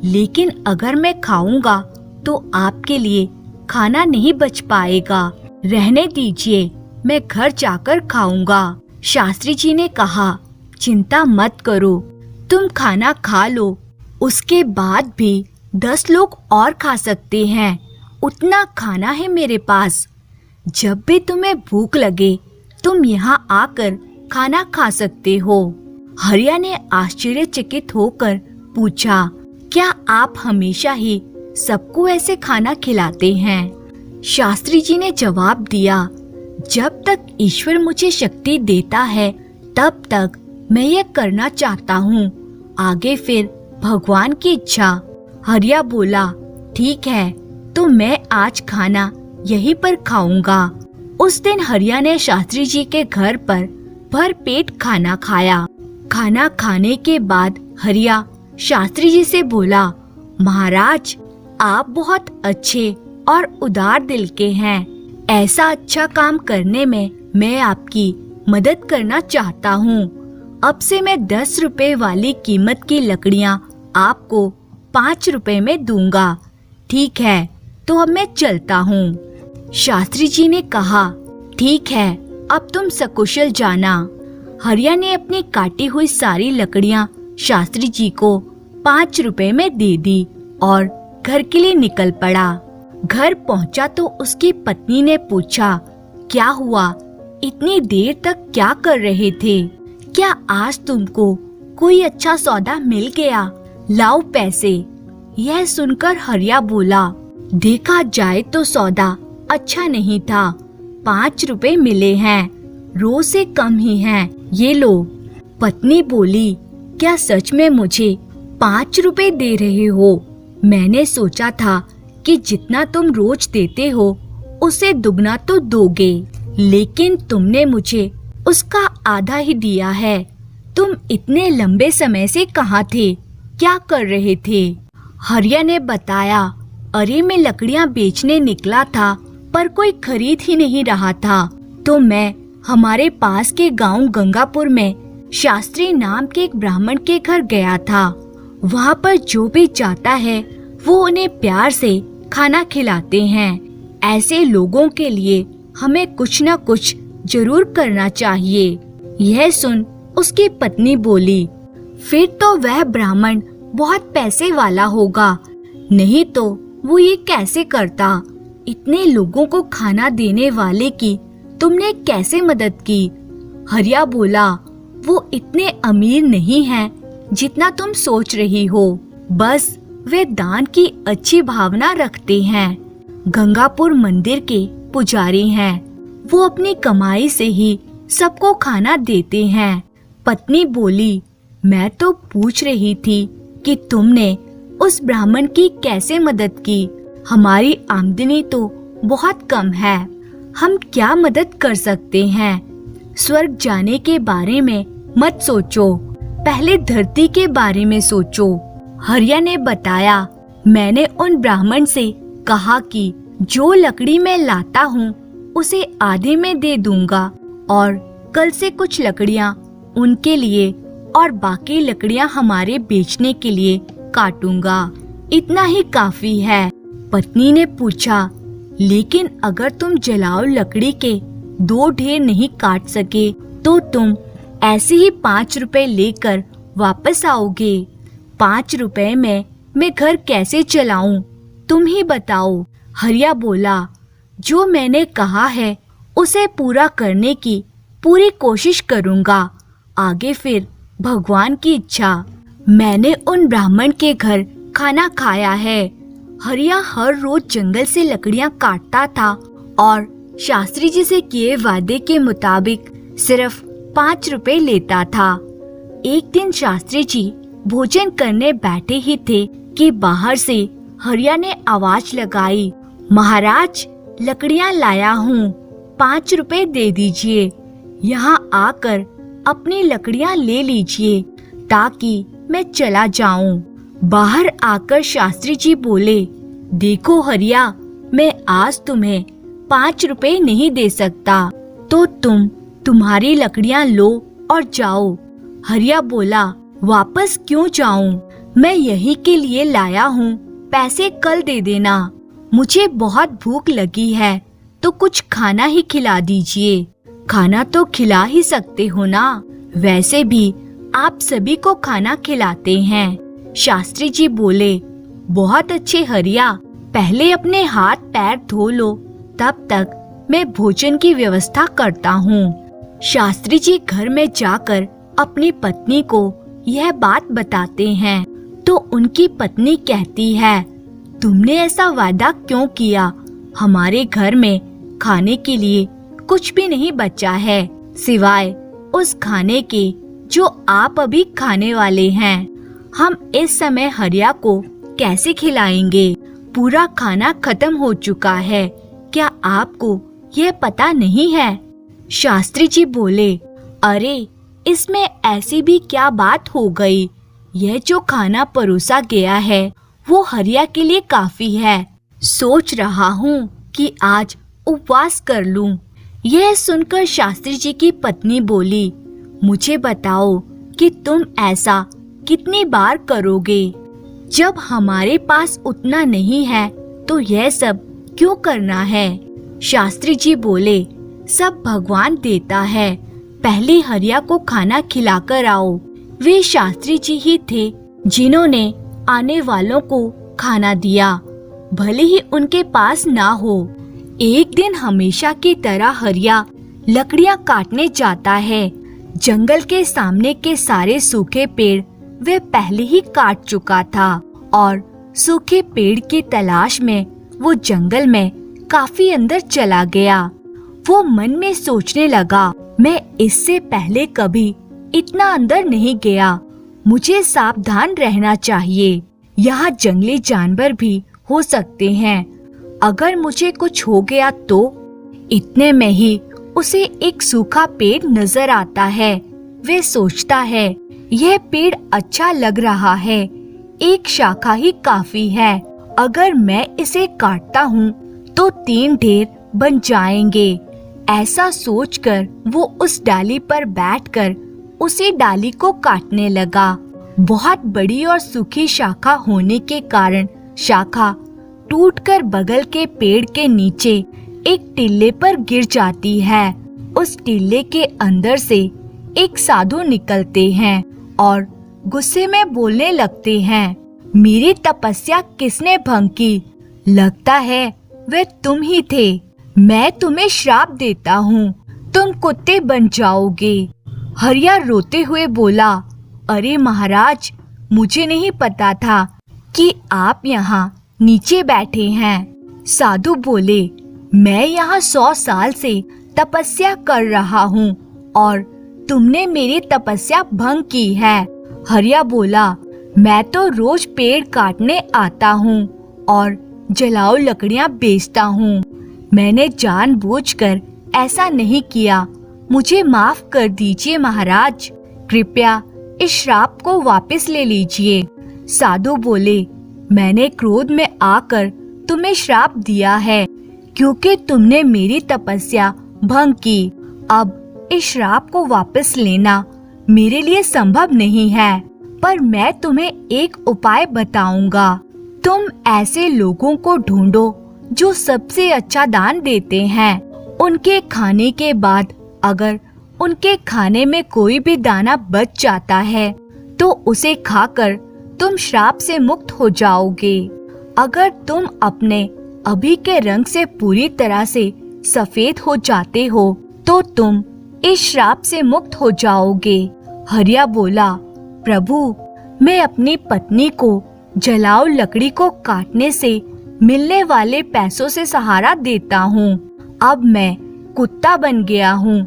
Speaker 1: लेकिन अगर मैं खाऊंगा तो आपके लिए खाना नहीं बच पाएगा, रहने दीजिए, मैं घर जाकर खाऊंगा। शास्त्री जी ने कहा, चिंता मत करो, तुम खाना खा लो, उसके बाद भी 10 लोग और खा सकते हैं, उतना खाना है मेरे पास। जब भी तुम्हें भूख लगे तुम यहाँ आकर खाना खा सकते हो। हरिया ने आश्चर्यचकित होकर पूछा, क्या आप हमेशा ही सबको ऐसे खाना खिलाते हैं? शास्त्री जी ने जवाब दिया, जब तक ईश्वर मुझे शक्ति देता है तब तक मैं ये करना चाहता हूँ, आगे फिर भगवान की इच्छा। हरिया बोला, ठीक है, तो मैं आज खाना यहीं पर खाऊंगा। उस दिन हरिया ने शास्त्री जी के घर पर भर पेट खाना खाया। खाना खाने के बाद हरिया शास्त्री जी से बोला, महाराज, आप बहुत अच्छे और उदार दिल के हैं, ऐसा अच्छा काम करने में मैं आपकी मदद करना चाहता हूँ। अब से मैं 10 रुपए वाली कीमत की लकड़ियाँ आपको 5 रुपए में दूंगा, ठीक है? तो अब मैं चलता हूँ। शास्त्री जी ने कहा, ठीक है, अब तुम सकुशल जाना। हरिया ने अपनी काटी हुई सारी लकड़ियाँ शास्त्री जी को 5 रुपए में दे दी और घर के लिए निकल पड़ा। घर पहुंचा तो उसकी पत्नी ने पूछा, क्या हुआ, इतनी देर तक क्या कर रहे थे? क्या आज तुमको कोई अच्छा सौदा मिल गया? लाओ पैसे। यह सुनकर हरिया बोला, देखा जाए तो सौदा अच्छा नहीं था, 5 रुपए मिले हैं, रोज से कम ही हैं, ये लो। पत्नी बोली, क्या सच में मुझे 5 रुपए दे रहे हो? मैंने सोचा था कि जितना तुम रोज देते हो उसे दुगना तो दोगे, लेकिन तुमने मुझे उसका आधा ही दिया है। तुम इतने लंबे समय से कहाँ थे, क्या कर रहे थे? हरिया ने बताया, अरे मैं लकड़ियाँ बेचने निकला था, पर कोई खरीद ही नहीं रहा था, तो मैं हमारे पास के गांव गंगापुर में शास्त्री नाम के एक ब्राह्मण के घर गया था। वहाँ पर जो भी जाता है वो उन्हें प्यार से खाना खिलाते हैं। ऐसे लोगों के लिए हमें कुछ न कुछ जरूर करना चाहिए। यह सुन उसकी पत्नी बोली, फिर तो वह ब्राह्मण बहुत पैसे वाला होगा, नहीं तो वो ये कैसे करता? इतने लोगों को खाना देने वाले की तुमने कैसे मदद की? हरिया बोला, वो इतने अमीर नहीं हैं जितना तुम सोच रही हो, बस वे दान की अच्छी भावना रखते हैं। गंगापुर मंदिर के पुजारी हैं, वो अपनी कमाई से ही सबको खाना देते हैं। पत्नी बोली, मैं तो पूछ रही थी कि तुमने उस ब्राह्मण की कैसे मदद की? हमारी आमदनी तो बहुत कम है, हम क्या मदद कर सकते हैं? स्वर्ग जाने के बारे में मत सोचो, पहले धरती के बारे में सोचो। हरिया ने बताया, मैंने उन ब्राह्मण से कहा कि जो लकड़ी मैं लाता हूँ उसे आधे में दे दूंगा और कल से कुछ लकड़ियाँ उनके लिए और बाकी लकड़ियाँ हमारे बेचने के लिए काटूंगा, इतना ही काफी है। पत्नी ने पूछा, लेकिन अगर तुम जलाओ लकड़ी के 2 ढेर नहीं काट सके तो तुम ऐसे ही 5 रुपए लेकर वापस आओगे? 5 रुपए में मैं घर कैसे चलाऊं? तुम ही बताओ। हरिया बोला, जो मैंने कहा है उसे पूरा करने की पूरी कोशिश करूँगा, आगे फिर भगवान की इच्छा। मैंने उन ब्राह्मण के घर खाना खाया है। हरिया हर रोज जंगल से लकड़ियाँ काटता था और शास्त्री जी से किए वादे के मुताबिक सिर्फ 5 रुपए लेता था। एक दिन शास्त्री जी भोजन करने बैठे ही थे कि बाहर से हरिया ने आवाज लगाई, महाराज लकड़ियाँ लाया हूँ, 5 रुपए दे दीजिए। यहाँ आकर अपनी लकड़ियाँ ले लीजिए ताकि मैं चला जाऊं। बाहर आकर शास्त्री जी बोले, देखो हरिया, मैं आज तुम्हें 5 रुपए नहीं दे सकता, तो तुम्हारी लकड़ियाँ लो और जाओ। हरिया बोला, वापस क्यों जाऊं? मैं यही के लिए लाया हूँ, पैसे कल दे देना। मुझे बहुत भूख लगी है तो कुछ खाना ही खिला दीजिए। खाना तो खिला ही सकते हो ना, वैसे भी आप सभी को खाना खिलाते हैं। शास्त्री जी बोले, बहुत अच्छे हरिया, पहले अपने हाथ पैर धो लो, तब तक मैं भोजन की व्यवस्था करता हूँ। शास्त्री जी घर में जाकर अपनी पत्नी को यह बात बताते हैं तो उनकी पत्नी कहती है, तुमने ऐसा वादा क्यों किया? हमारे घर में खाने के लिए कुछ भी नहीं बचा है सिवाय उस खाने के जो आप अभी खाने वाले हैं। हम इस समय हरिया को कैसे खिलाएंगे? पूरा खाना खत्म हो चुका है, क्या आपको यह पता नहीं है? शास्त्री जी बोले, अरे इसमें ऐसी भी क्या बात हो गई? यह जो खाना परोसा गया है वो हरिया के लिए काफी है। सोच रहा हूँ कि आज उपवास कर लूं। यह सुनकर शास्त्री जी की पत्नी बोली, मुझे बताओ कि तुम ऐसा कितनी बार करोगे? जब हमारे पास उतना नहीं है तो यह सब क्यों करना है? शास्त्री जी बोले, सब भगवान देता है, पहले हरिया को खाना खिलाकर आओ। वे शास्त्री जी ही थे जिन्होंने आने वालों को खाना दिया, भले ही उनके पास ना हो। एक दिन हमेशा की तरह हरिया लकड़ियाँ काटने जाता है। जंगल के सामने के सारे सूखे पेड़ वे पहले ही काट चुका था और सूखे पेड़ की तलाश में वो जंगल में काफी अंदर चला गया। वो मन में सोचने लगा, मैं इससे पहले कभी इतना अंदर नहीं गया, मुझे सावधान रहना चाहिए। यहाँ जंगली जानवर भी हो सकते हैं, अगर मुझे कुछ हो गया तो। इतने में ही उसे एक सूखा पेड़ नजर आता है। वे सोचता है, यह पेड़ अच्छा लग रहा है, एक शाखा ही काफी है, अगर मैं इसे काटता हूँ तो 3 ढेर बन जाएंगे। ऐसा सोचकर वो उस डाली पर बैठकर उसी डाली को काटने लगा। बहुत बड़ी और सूखी शाखा होने के कारण शाखा टूटकर बगल के पेड़ के नीचे एक टिल्ले पर गिर जाती है। उस टिल्ले के अंदर से एक साधु निकलते हैं और गुस्से में बोलने लगते हैं, मेरी तपस्या किसने भंग की? लगता है वे तुम ही थे। मैं तुम्हें श्राप देता हूँ, तुम कुत्ते बन जाओगे। हरिया रोते हुए बोला, अरे महाराज, मुझे नहीं पता था कि आप यहाँ नीचे बैठे हैं। साधु बोले, मैं यहाँ 100 साल से तपस्या कर रहा हूँ और तुमने मेरी तपस्या भंग की है। हरिया बोला, मैं तो रोज पेड़ काटने आता हूँ और जलाऊ लकड़ियाँ बेचता हूँ। मैंने जानबूझकर ऐसा नहीं किया, मुझे माफ कर दीजिए महाराज, कृपया इस श्राप को वापस ले लीजिए। साधु बोले, मैंने क्रोध में आकर तुम्हें श्राप दिया है क्योंकि तुमने मेरी तपस्या भंग की। अब इस श्राप को वापस लेना मेरे लिए संभव नहीं है, पर मैं तुम्हें एक उपाय बताऊंगा। तुम ऐसे लोगों को ढूंढो जो सबसे अच्छा दान देते हैं। उनके खाने के बाद अगर उनके खाने में कोई भी दाना बच जाता है तो उसे खाकर तुम श्राप से मुक्त हो जाओगे। अगर तुम अपने अभी के रंग से पूरी तरह से सफेद हो जाते हो तो तुम इस श्राप से मुक्त हो जाओगे। हरिया बोला, प्रभु, मैं अपनी पत्नी को जलाऊ लकड़ी को काटने से मिलने वाले पैसों से सहारा देता हूँ। अब मैं कुत्ता बन गया हूँ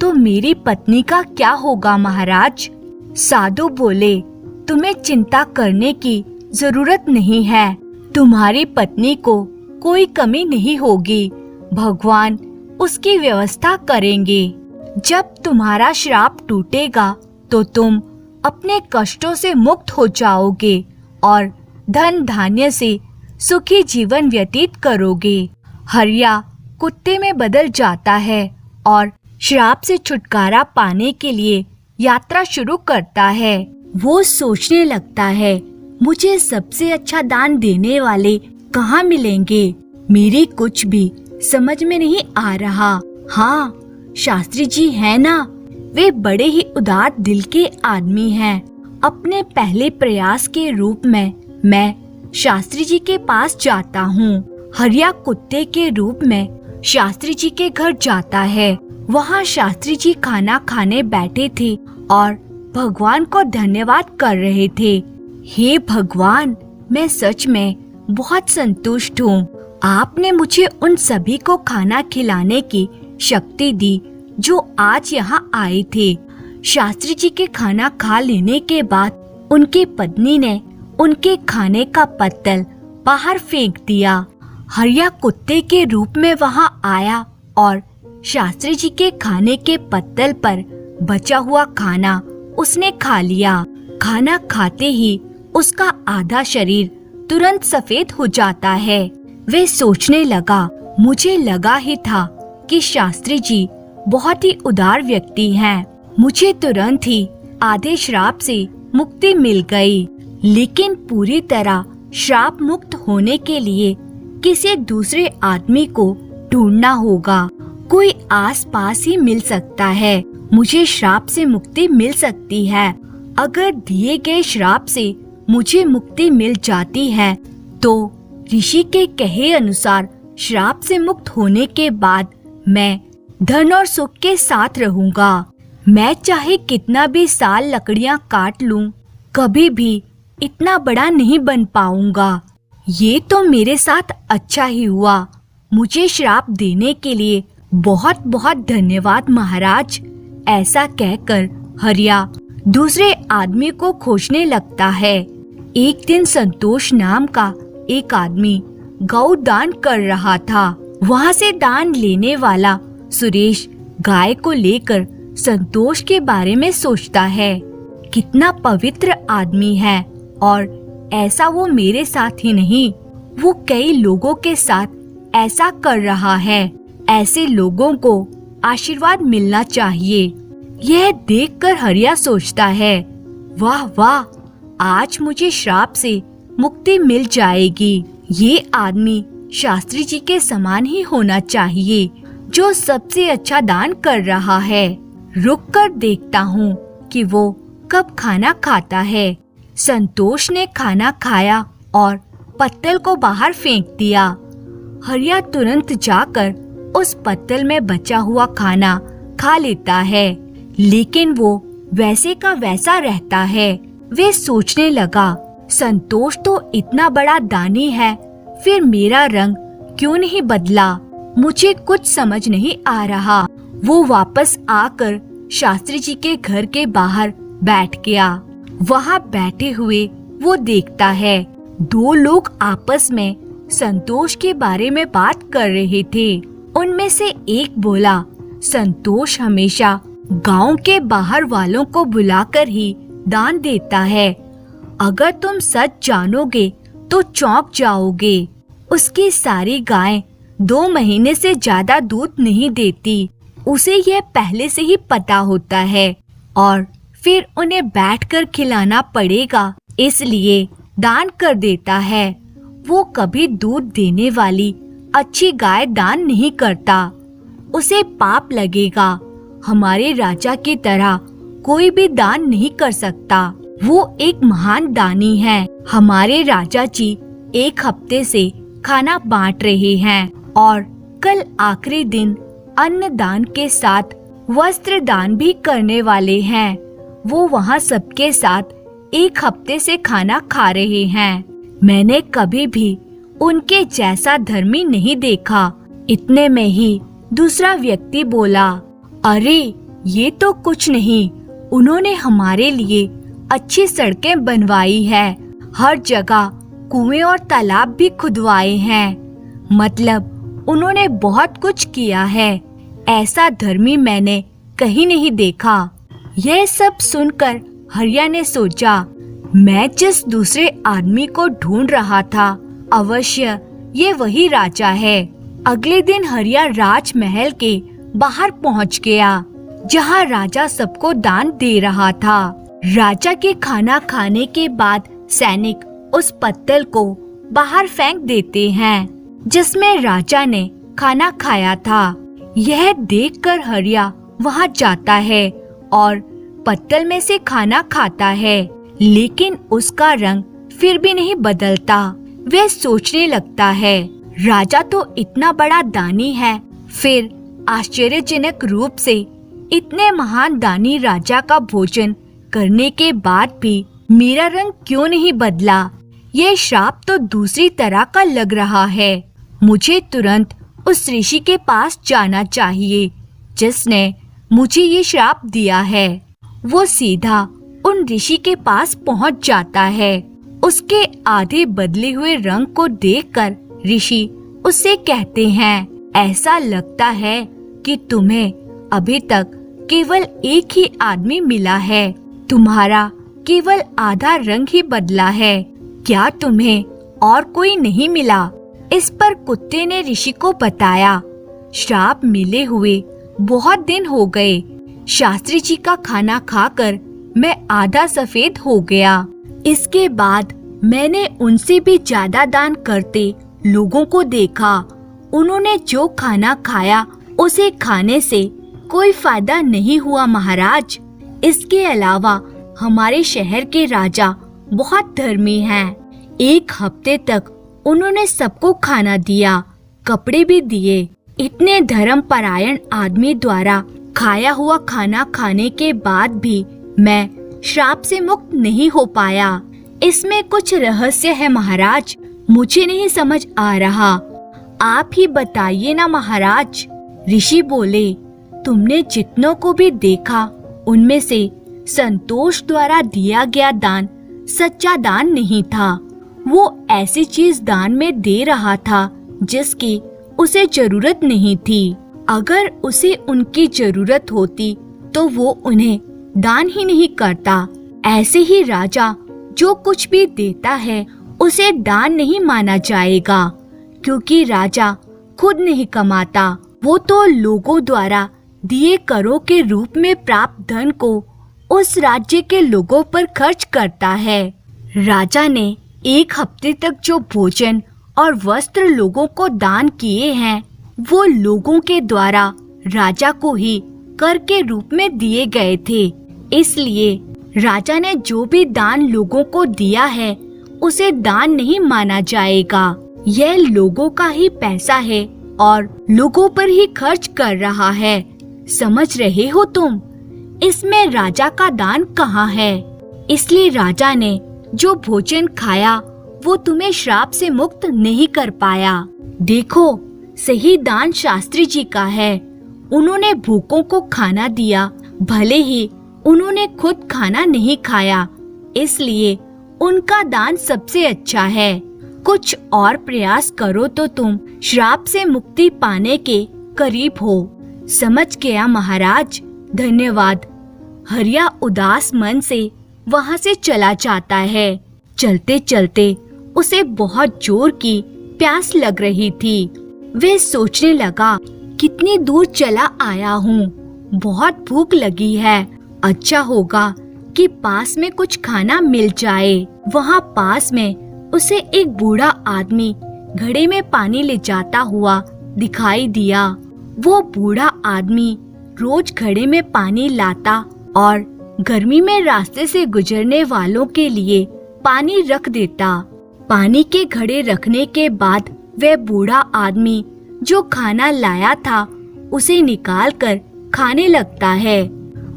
Speaker 1: तो मेरी पत्नी का क्या होगा महाराज? साधु बोले, तुम्हें चिंता करने की जरूरत नहीं है। तुम्हारी पत्नी को कोई कमी नहीं होगी। भगवान उसकी व्यवस्था करेंगे। जब तुम्हारा श्राप टूटेगा तो तुम अपने कष्टों से मुक्त हो जाओगे और धन धान्य से सुखी जीवन व्यतीत करोगे। हरिया कुत्ते में बदल जाता है और श्राप से छुटकारा पाने के लिए यात्रा शुरू करता है। वो सोचने लगता है, मुझे सबसे अच्छा दान देने वाले कहाँ मिलेंगे? मेरी कुछ भी समझ में नहीं आ रहा। हाँ, शास्त्री जी है ना, वे बड़े ही उदार दिल के आदमी हैं। अपने पहले प्रयास के रूप में मैं शास्त्री जी के पास जाता हूँ। हरिया कुत्ते के रूप में शास्त्री जी के घर जाता है। वहाँ शास्त्री जी खाना खाने बैठे थे और भगवान को धन्यवाद कर रहे थे। हे भगवान, मैं सच में बहुत संतुष्ट हूँ। आपने मुझे उन सभी को खाना खिलाने की शक्ति दी जो आज यहाँ आए थे। शास्त्री जी के खाना खा लेने के बाद उनकी पत्नी ने उनके खाने का पत्तल बाहर फेंक दिया। हरिया कुत्ते के रूप में वहाँ आया और शास्त्री जी के खाने के पत्तल पर बचा हुआ खाना उसने खा लिया। खाना खाते ही उसका आधा शरीर तुरंत सफेद हो जाता है। वे सोचने लगा, मुझे लगा ही था कि शास्त्री जी बहुत ही उदार व्यक्ति हैं। मुझे तुरंत ही आधे श्राप से मुक्ति मिल गई। लेकिन पूरी तरह श्राप मुक्त होने के लिए किसी दूसरे आदमी को ढूंढना होगा। कोई आसपास ही मिल सकता है। मुझे श्राप से मुक्ति मिल सकती है। अगर दिए गए श्राप से मुझे मुक्ति मिल जाती है तो ऋषि के कहे अनुसार श्राप से मुक्त होने के बाद मैं धन और सुख के साथ रहूंगा। मैं चाहे कितना भी साल लकड़ियां काट लूं, कभी भी इतना बड़ा नहीं बन पाऊंगा। ये तो मेरे साथ अच्छा ही हुआ। मुझे श्राप देने के लिए बहुत बहुत धन्यवाद महाराज। ऐसा कहकर हरिया दूसरे आदमी को खोजने लगता है। एक दिन संतोष नाम का एक आदमी गौ दान कर रहा था। वहाँ से दान लेने वाला सुरेश गाय को लेकर संतोष के बारे में सोचता है। कितना पवित्र आदमी है और ऐसा वो मेरे साथ ही नहीं, वो कई लोगों के साथ ऐसा कर रहा है। ऐसे लोगों को आशीर्वाद मिलना चाहिए। यह देखकर हरिया सोचता है, वाह वाह, आज मुझे श्राप से मुक्ति मिल जाएगी। ये आदमी शास्त्री जी के समान ही होना चाहिए जो सबसे अच्छा दान कर रहा है। रुक कर देखता हूँ कि वो कब खाना खाता है। संतोष ने खाना खाया और पत्तल को बाहर फेंक दिया। हरिया तुरंत जाकर उस पत्तल में बचा हुआ खाना खा लेता है, लेकिन वो वैसे का वैसा रहता है। वे सोचने लगा, संतोष तो इतना बड़ा दानी है, फिर मेरा रंग क्यों नहीं बदला? मुझे कुछ समझ नहीं आ रहा। वो वापस आकर शास्त्री जी के घर के बाहर बैठ गया। वहाँ बैठे हुए वो देखता है दो लोग आपस में संतोष के बारे में बात कर रहे थे। उनमें से एक बोला, संतोष हमेशा गांव के बाहर वालों को बुलाकर ही दान देता है। अगर तुम सच जानोगे तो चौंक जाओगे। उसकी सारी गायें 2 महीने से ज्यादा दूध नहीं देती। उसे यह पहले से ही पता होता है और फिर उन्हें बैठकर खिलाना पड़ेगा, इसलिए दान कर देता है। वो कभी दूध देने वाली अच्छी गाय दान नहीं करता। उसे पाप लगेगा। हमारे राजा की तरह कोई भी दान नहीं कर सकता। वो एक महान दानी है। हमारे राजा जी 1 हफ्ते से खाना बांट रहे हैं और कल आखिरी दिन अन्न दान के साथ वस्त्र दान भी करने वाले हैं। वो वहाँ सबके साथ 1 हफ्ते से खाना खा रहे हैं। मैंने कभी भी उनके जैसा धर्मी नहीं देखा। इतने में ही दूसरा व्यक्ति बोला, अरे ये तो कुछ नहीं, उन्होंने हमारे लिए अच्छी सड़कें बनवाई है, हर जगह कुएं और तालाब भी खुदवाए हैं। मतलब उन्होंने बहुत कुछ किया है। ऐसा धर्मी मैंने कहीं नहीं देखा। यह सब सुनकर हरिया ने सोचा, मैं जिस दूसरे आदमी को ढूंढ रहा था, अवश्य ये वही राजा है। अगले दिन हरिया राजमहल के बाहर पहुंच गया, जहां राजा सबको दान दे रहा था। राजा के खाना खाने के बाद सैनिक उस पत्तल को बाहर फेंक देते हैं, जिसमें राजा ने खाना खाया था। यह देखकर हरिया वहां जाता है और पत्तल में से खाना खाता है, लेकिन उसका रंग फिर भी नहीं बदलता। वह सोचने लगता है, राजा तो इतना बड़ा दानी है, फिर आश्चर्यजनक रूप से इतने महान दानी राजा का भोजन करने के बाद भी मेरा रंग क्यों नहीं बदला? यह श्राप तो दूसरी तरह का लग रहा है। मुझे तुरंत उस ऋषि के पास जाना चाहिए जिसने मुझे ये श्राप दिया है। वो सीधा उन ऋषि के पास पहुंच जाता है। उसके आधे बदले हुए रंग को देखकर ऋषि उससे कहते हैं, ऐसा लगता है कि तुम्हें अभी तक केवल एक ही आदमी मिला है, तुम्हारा केवल आधा रंग ही बदला है, क्या तुम्हें और कोई नहीं मिला? इस पर कुत्ते ने ऋषि को बताया, श्राप मिले हुए बहुत दिन हो गए। शास्त्री जी का खाना खाकर मैं आधा सफेद हो गया। इसके बाद मैंने उनसे भी ज्यादा दान करते लोगों को देखा। उन्होंने जो खाना खाया उसे खाने से कोई फायदा नहीं हुआ महाराज। इसके अलावा हमारे शहर के राजा बहुत धर्मी हैं। 1 हफ्ते तक उन्होंने सबको खाना दिया, कपड़े भी दिए। इतने धर्मपरायण आदमी द्वारा खाया हुआ खाना खाने के बाद भी मैं श्राप से मुक्त नहीं हो पाया। इसमें कुछ रहस्य है महाराज, मुझे नहीं समझ आ रहा। आप ही बताइए ना महाराज। ऋषि बोले, तुमने जितनों को भी देखा उनमें से संतोष द्वारा दिया गया दान सच्चा दान नहीं था। वो ऐसी चीज दान में दे रहा था जिसकी उसे जरूरत नहीं थी। अगर उसे उनकी जरूरत होती तो वो उन्हें दान ही नहीं करता। ऐसे ही राजा जो कुछ भी देता है उसे दान नहीं माना जाएगा, क्योंकि राजा खुद नहीं कमाता, वो तो लोगों द्वारा दिए करों के रूप में प्राप्त धन को उस राज्य के लोगों पर खर्च करता है। राजा ने 1 हफ्ते तक जो भोजन और वस्त्र लोगों को दान किए हैं, वो लोगों के द्वारा राजा को ही कर के रूप में दिए गए थे। इसलिए राजा ने जो भी दान लोगों को दिया है उसे दान नहीं माना जाएगा। यह लोगों का ही पैसा है और लोगों पर ही खर्च कर रहा है। समझ रहे हो तुम? इसमें राजा का दान कहाँ है? इसलिए राजा ने जो भोजन खाया वो तुम्हें श्राप से मुक्त नहीं कर पाया। देखो, सही दान शास्त्री जी का है। उन्होंने भूखों को खाना दिया, भले ही उन्होंने खुद खाना नहीं खाया, इसलिए उनका दान सबसे अच्छा है। कुछ और प्रयास करो तो तुम श्राप से मुक्ति पाने के करीब हो। समझ गया महाराज, धन्यवाद। हरिया उदास मन से वहाँ से चला जाता है। चलते चलते उसे बहुत जोर की प्यास लग रही थी। वह सोचने लगा, कितनी दूर चला आया हूँ, बहुत भूख लगी है। अच्छा होगा कि पास में कुछ खाना मिल जाए। वहाँ पास में उसे एक बूढ़ा आदमी घड़े में पानी ले जाता हुआ दिखाई दिया। वो बूढ़ा आदमी रोज घड़े में पानी लाता और गर्मी में रास्ते से गुजरने वालों के लिए पानी रख देता। पानी के घड़े रखने के बाद वह बूढ़ा आदमी जो खाना लाया था उसे निकालकर खाने लगता है।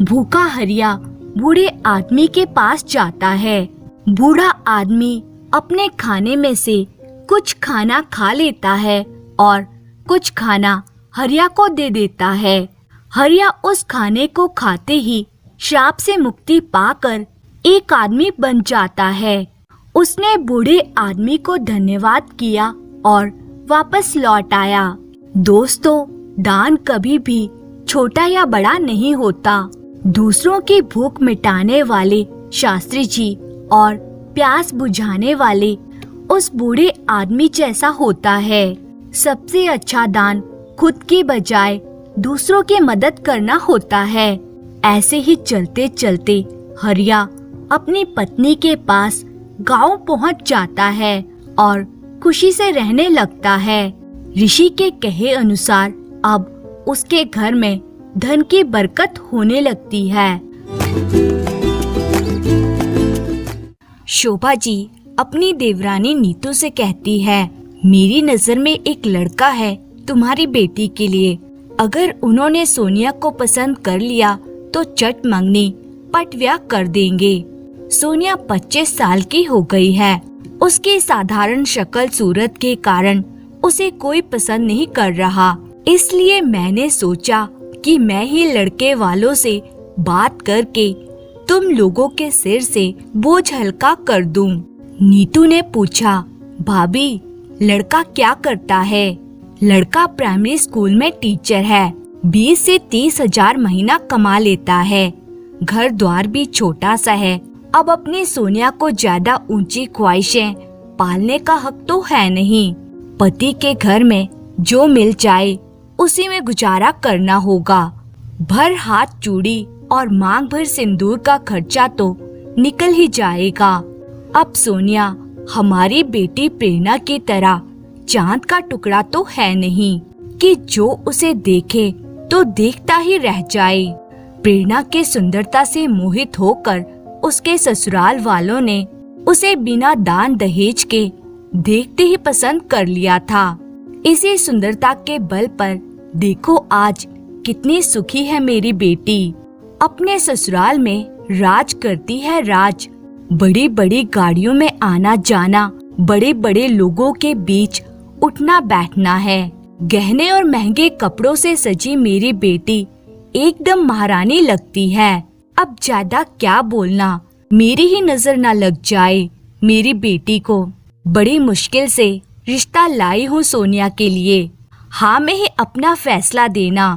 Speaker 1: भूखा हरिया बूढ़े आदमी के पास जाता है। बूढ़ा आदमी अपने खाने में से कुछ खाना खा लेता है और कुछ खाना हरिया को दे देता है। हरिया उस खाने को खाते ही श्राप से मुक्ति पाकर एक आदमी बन जाता है। उसने बूढ़े आदमी को धन्यवाद किया और वापस लौट आया। दोस्तों, दान कभी भी छोटा या बड़ा नहीं होता। दूसरों की भूख मिटाने वाले शास्त्री जी और प्यास बुझाने वाले उस बूढ़े आदमी जैसा होता है। सबसे अच्छा दान खुद की बजाय दूसरों की मदद करना होता है। ऐसे ही चलते चलते हरिया अपनी पत्नी के पास गांव पहुंच जाता है और खुशी से रहने लगता है। ऋषि के कहे अनुसार अब उसके घर में धन की बरकत होने लगती है। शोभा जी अपनी देवरानी नीतू से कहती है, मेरी नजर में एक लड़का है तुम्हारी बेटी के लिए। अगर उन्होंने सोनिया को पसंद कर लिया तो चट मंगनी पट ब्याह कर देंगे। सोनिया 25 साल की हो गई है। उसकी साधारण शक्ल सूरत के कारण उसे कोई पसंद नहीं कर रहा। इसलिए मैंने सोचा कि मैं ही लड़के वालों से बात करके तुम लोगों के सिर से बोझ हल्का कर दूं। नीतू ने पूछा, भाभी लड़का क्या करता है? लड़का प्राइमरी स्कूल में टीचर है। 20 से 30 हजार महीना कमा लेता है। घर द्वार भी छोटा सा है। अब अपनी सोनिया को ज्यादा ऊंची ख्वाहिशें पालने का हक तो है नहीं। पति के घर में जो मिल जाए उसी में गुजारा करना होगा। भर हाथ चूड़ी और मांग भर सिंदूर का खर्चा तो निकल ही जाएगा। अब सोनिया हमारी बेटी प्रेरणा की तरह चांद का टुकड़ा तो है नहीं कि जो उसे देखे तो देखता ही रह जाए। प्रेरणा के सुंदरता से मोहित होकर उसके ससुराल वालों ने उसे बिना दान दहेज के देखते ही पसंद कर लिया था। इसी सुंदरता के बल पर देखो आज कितनी सुखी है मेरी बेटी। अपने ससुराल में राज करती है राज। बड़ी बड़ी गाड़ियों में आना जाना, बड़े बड़े लोगों के बीच उठना बैठना है। गहने और महंगे कपड़ों से सजी मेरी बेटी एकदम महारानी लगती है। अब ज्यादा क्या बोलना, मेरी ही नजर न लग जाए मेरी बेटी को। बड़ी मुश्किल से रिश्ता लाई हूँ सोनिया के लिए। हाँ में ही अपना फैसला देना।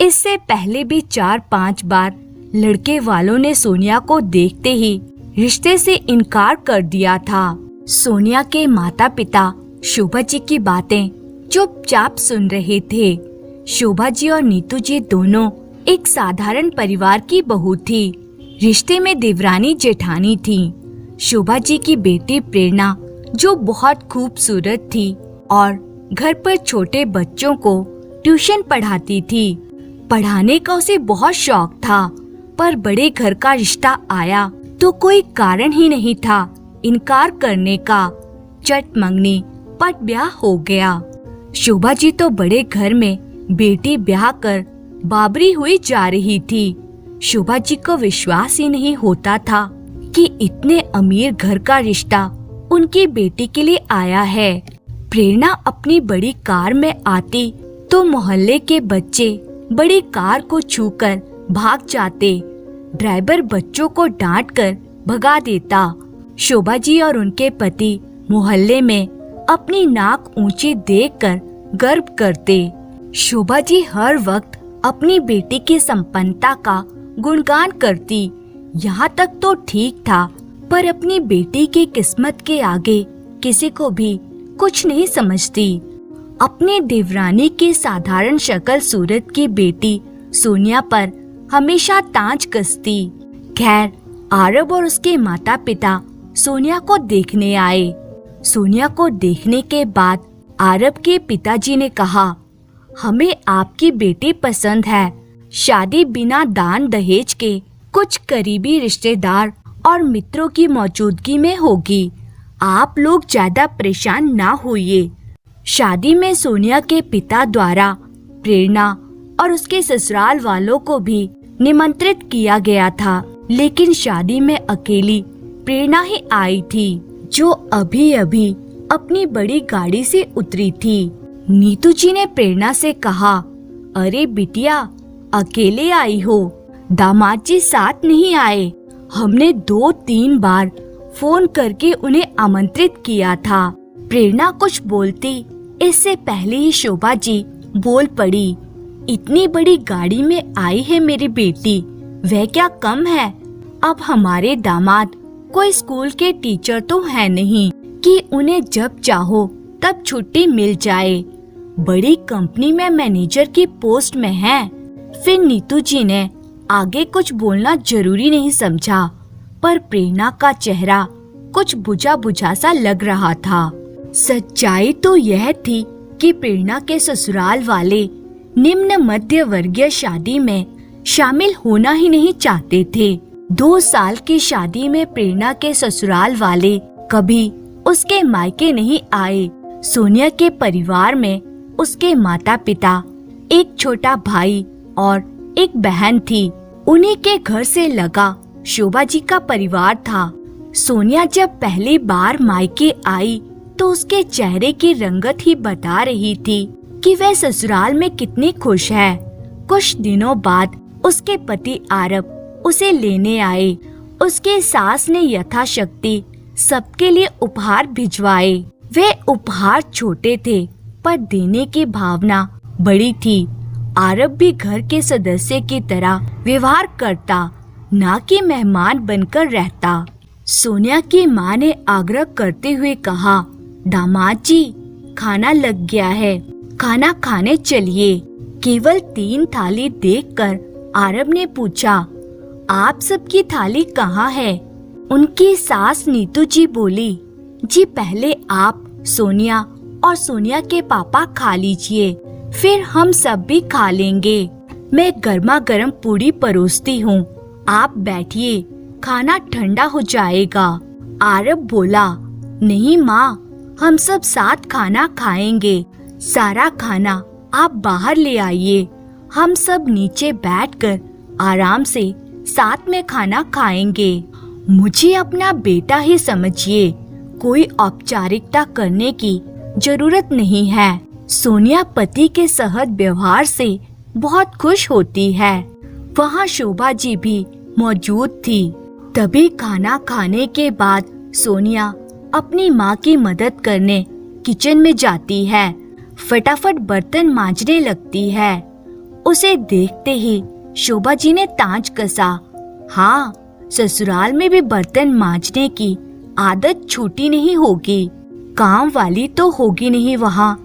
Speaker 1: इससे पहले भी 4-5 बार लड़के वालों ने सोनिया को देखते ही रिश्ते से इनकार कर दिया था। सोनिया के माता पिता शोभा जी की बातें चुपचाप सुन रहे थे। शोभा जी और नीतू जी दोनों एक साधारण परिवार की बहू थी। रिश्ते में देवरानी जेठानी थी। शोभा जी की बेटी प्रेरणा जो बहुत खूबसूरत थी और घर पर छोटे बच्चों को ट्यूशन पढ़ाती थी। पढ़ाने का उसे बहुत शौक था, पर बड़े घर का रिश्ता आया तो कोई कारण ही नहीं था इनकार करने का। चट मंगनी पट ब्याह हो गया। शोभा जी तो बड़े घर में बेटी ब्याह कर बाबरी हुई जा रही थी। शोभा जी को विश्वास ही नहीं होता था कि इतने अमीर घर का रिश्ता उनकी बेटी के लिए आया है। प्रेरणा अपनी बड़ी कार में आती तो मोहल्ले के बच्चे बड़ी कार को छूकर भाग जाते। ड्राइवर बच्चों को डांटकर भगा देता। शोभा जी और उनके पति मोहल्ले में अपनी नाक ऊंची देखकर गर्व करते। शोभा जी हर वक्त अपनी बेटी की संपन्नता का गुणगान करती। यहाँ तक तो ठीक था, पर अपनी बेटी की किस्मत के आगे किसी को भी कुछ नहीं समझती। अपनी देवरानी की साधारण शक्ल सूरत की बेटी सोनिया पर हमेशा तांज कसती। खैर, आरब और उसके माता पिता सोनिया को देखने आए। सोनिया को देखने के बाद आरब के पिताजी ने कहा, हमें आपकी बेटी पसंद है। शादी बिना दान दहेज के कुछ करीबी रिश्तेदार और मित्रों की मौजूदगी में होगी। आप लोग ज्यादा परेशान ना होइए। शादी में सोनिया के पिता द्वारा प्रेरणा और उसके ससुराल वालों को भी निमंत्रित किया गया था, लेकिन शादी में अकेली प्रेरणा ही आई थी, जो अभी अभी अपनी बड़ी गाड़ी से उतरी थी। नीतू जी ने प्रेरणा से कहा, अरे बिटिया, अकेले आई हो, दामाद जी साथ नहीं आए। हमने 2-3 बार फोन करके उन्हें आमंत्रित किया था। प्रेरणा कुछ बोलती इससे पहले ही शोभा जी बोल पड़ी, इतनी बड़ी गाड़ी में आई है मेरी बेटी, वह क्या कम है। अब हमारे दामाद कोई स्कूल के टीचर तो है नहीं कि उन्हें जब चाहो तब छुट्टी मिल जाए। बड़ी कंपनी में मैनेजर की पोस्ट में है। फिर नीतू जी ने आगे कुछ बोलना जरूरी नहीं समझा, पर प्रेरणा का चेहरा कुछ बुझा बुझा सा लग रहा था। सच्चाई तो यह थी कि प्रेरणा के ससुराल वाले निम्न मध्य वर्गीय शादी में शामिल होना ही नहीं चाहते थे। 2 साल की शादी में प्रेरणा के ससुराल वाले कभी उसके मायके नहीं आए। सोनिया के परिवार में उसके माता पिता, एक छोटा भाई और एक बहन थी। उन्हीं के घर से लगा शोभा जी का परिवार था। सोनिया जब पहली बार मायके आई तो उसके चेहरे की रंगत ही बता रही थी कि वह ससुराल में कितनी खुश है। कुछ दिनों बाद उसके पति आरब उसे लेने आए। उसके सास ने यथाशक्ति सबके लिए उपहार भिजवाए। वे उपहार छोटे थे पर देने की भावना बड़ी थी। आरब भी घर के सदस्य की तरह व्यवहार करता, ना कि मेहमान बनकर रहता। सोनिया की माँ ने आग्रह करते हुए कहा, दामाद जी, खाना लग गया है, खाना खाने चलिए। केवल 3 थाली देखकर आरब ने पूछा, आप सबकी थाली कहाँ है? उनकी सास नीतू जी बोली, जी पहले आप, सोनिया और सोनिया के पापा खा लीजिए, फिर हम सब भी खा लेंगे। मैं गर्मा गर्म पूड़ी परोसती हूँ, आप बैठिए, खाना ठंडा हो जाएगा। आरब बोला, नहीं माँ, हम सब साथ खाना खाएंगे। सारा खाना आप बाहर ले आइए, हम सब नीचे बैठकर आराम से साथ में खाना खाएंगे। मुझे अपना बेटा ही समझिए, कोई औपचारिकता करने की जरूरत नहीं है। सोनिया पति के सहज व्यवहार से बहुत खुश होती है। वहाँ शोभा जी भी मौजूद थी। तभी खाना खाने के बाद सोनिया अपनी माँ की मदद करने किचन में जाती है। फटाफट बर्तन मांजने लगती है। उसे देखते ही शोभा जी ने तांज कसा, हाँ, ससुराल में भी बर्तन मांजने की आदत छूटी नहीं होगी। काम वाली तो होगी नहीं वहाँ।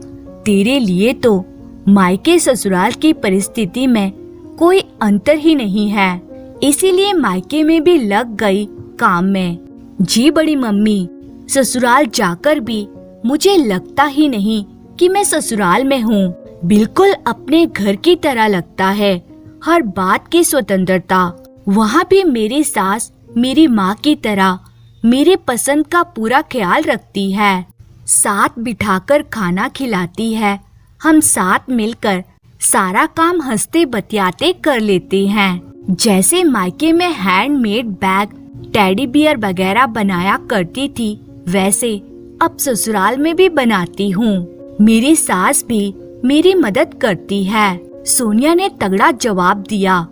Speaker 1: तेरे लिए तो मायके ससुराल की परिस्थिति में कोई अंतर ही नहीं है, इसीलिए मायके में भी लग गई काम में। जी बड़ी मम्मी, ससुराल जाकर भी मुझे लगता ही नहीं कि मैं ससुराल में हूँ। बिल्कुल अपने घर की तरह लगता है, हर बात की स्वतंत्रता। वहाँ भी मेरी सास मेरी माँ की तरह मेरे पसंद का पूरा ख्याल रखती है, साथ बिठाकर खाना खिलाती है। हम साथ मिलकर सारा काम हंसते बतियाते कर लेते हैं। जैसे मायके में हैंडमेड बैग, टेडी बियर वगैरह बनाया करती थी, वैसे अब ससुराल में भी बनाती हूँ। मेरी सास भी मेरी मदद करती है। सोनिया ने तगड़ा जवाब दिया।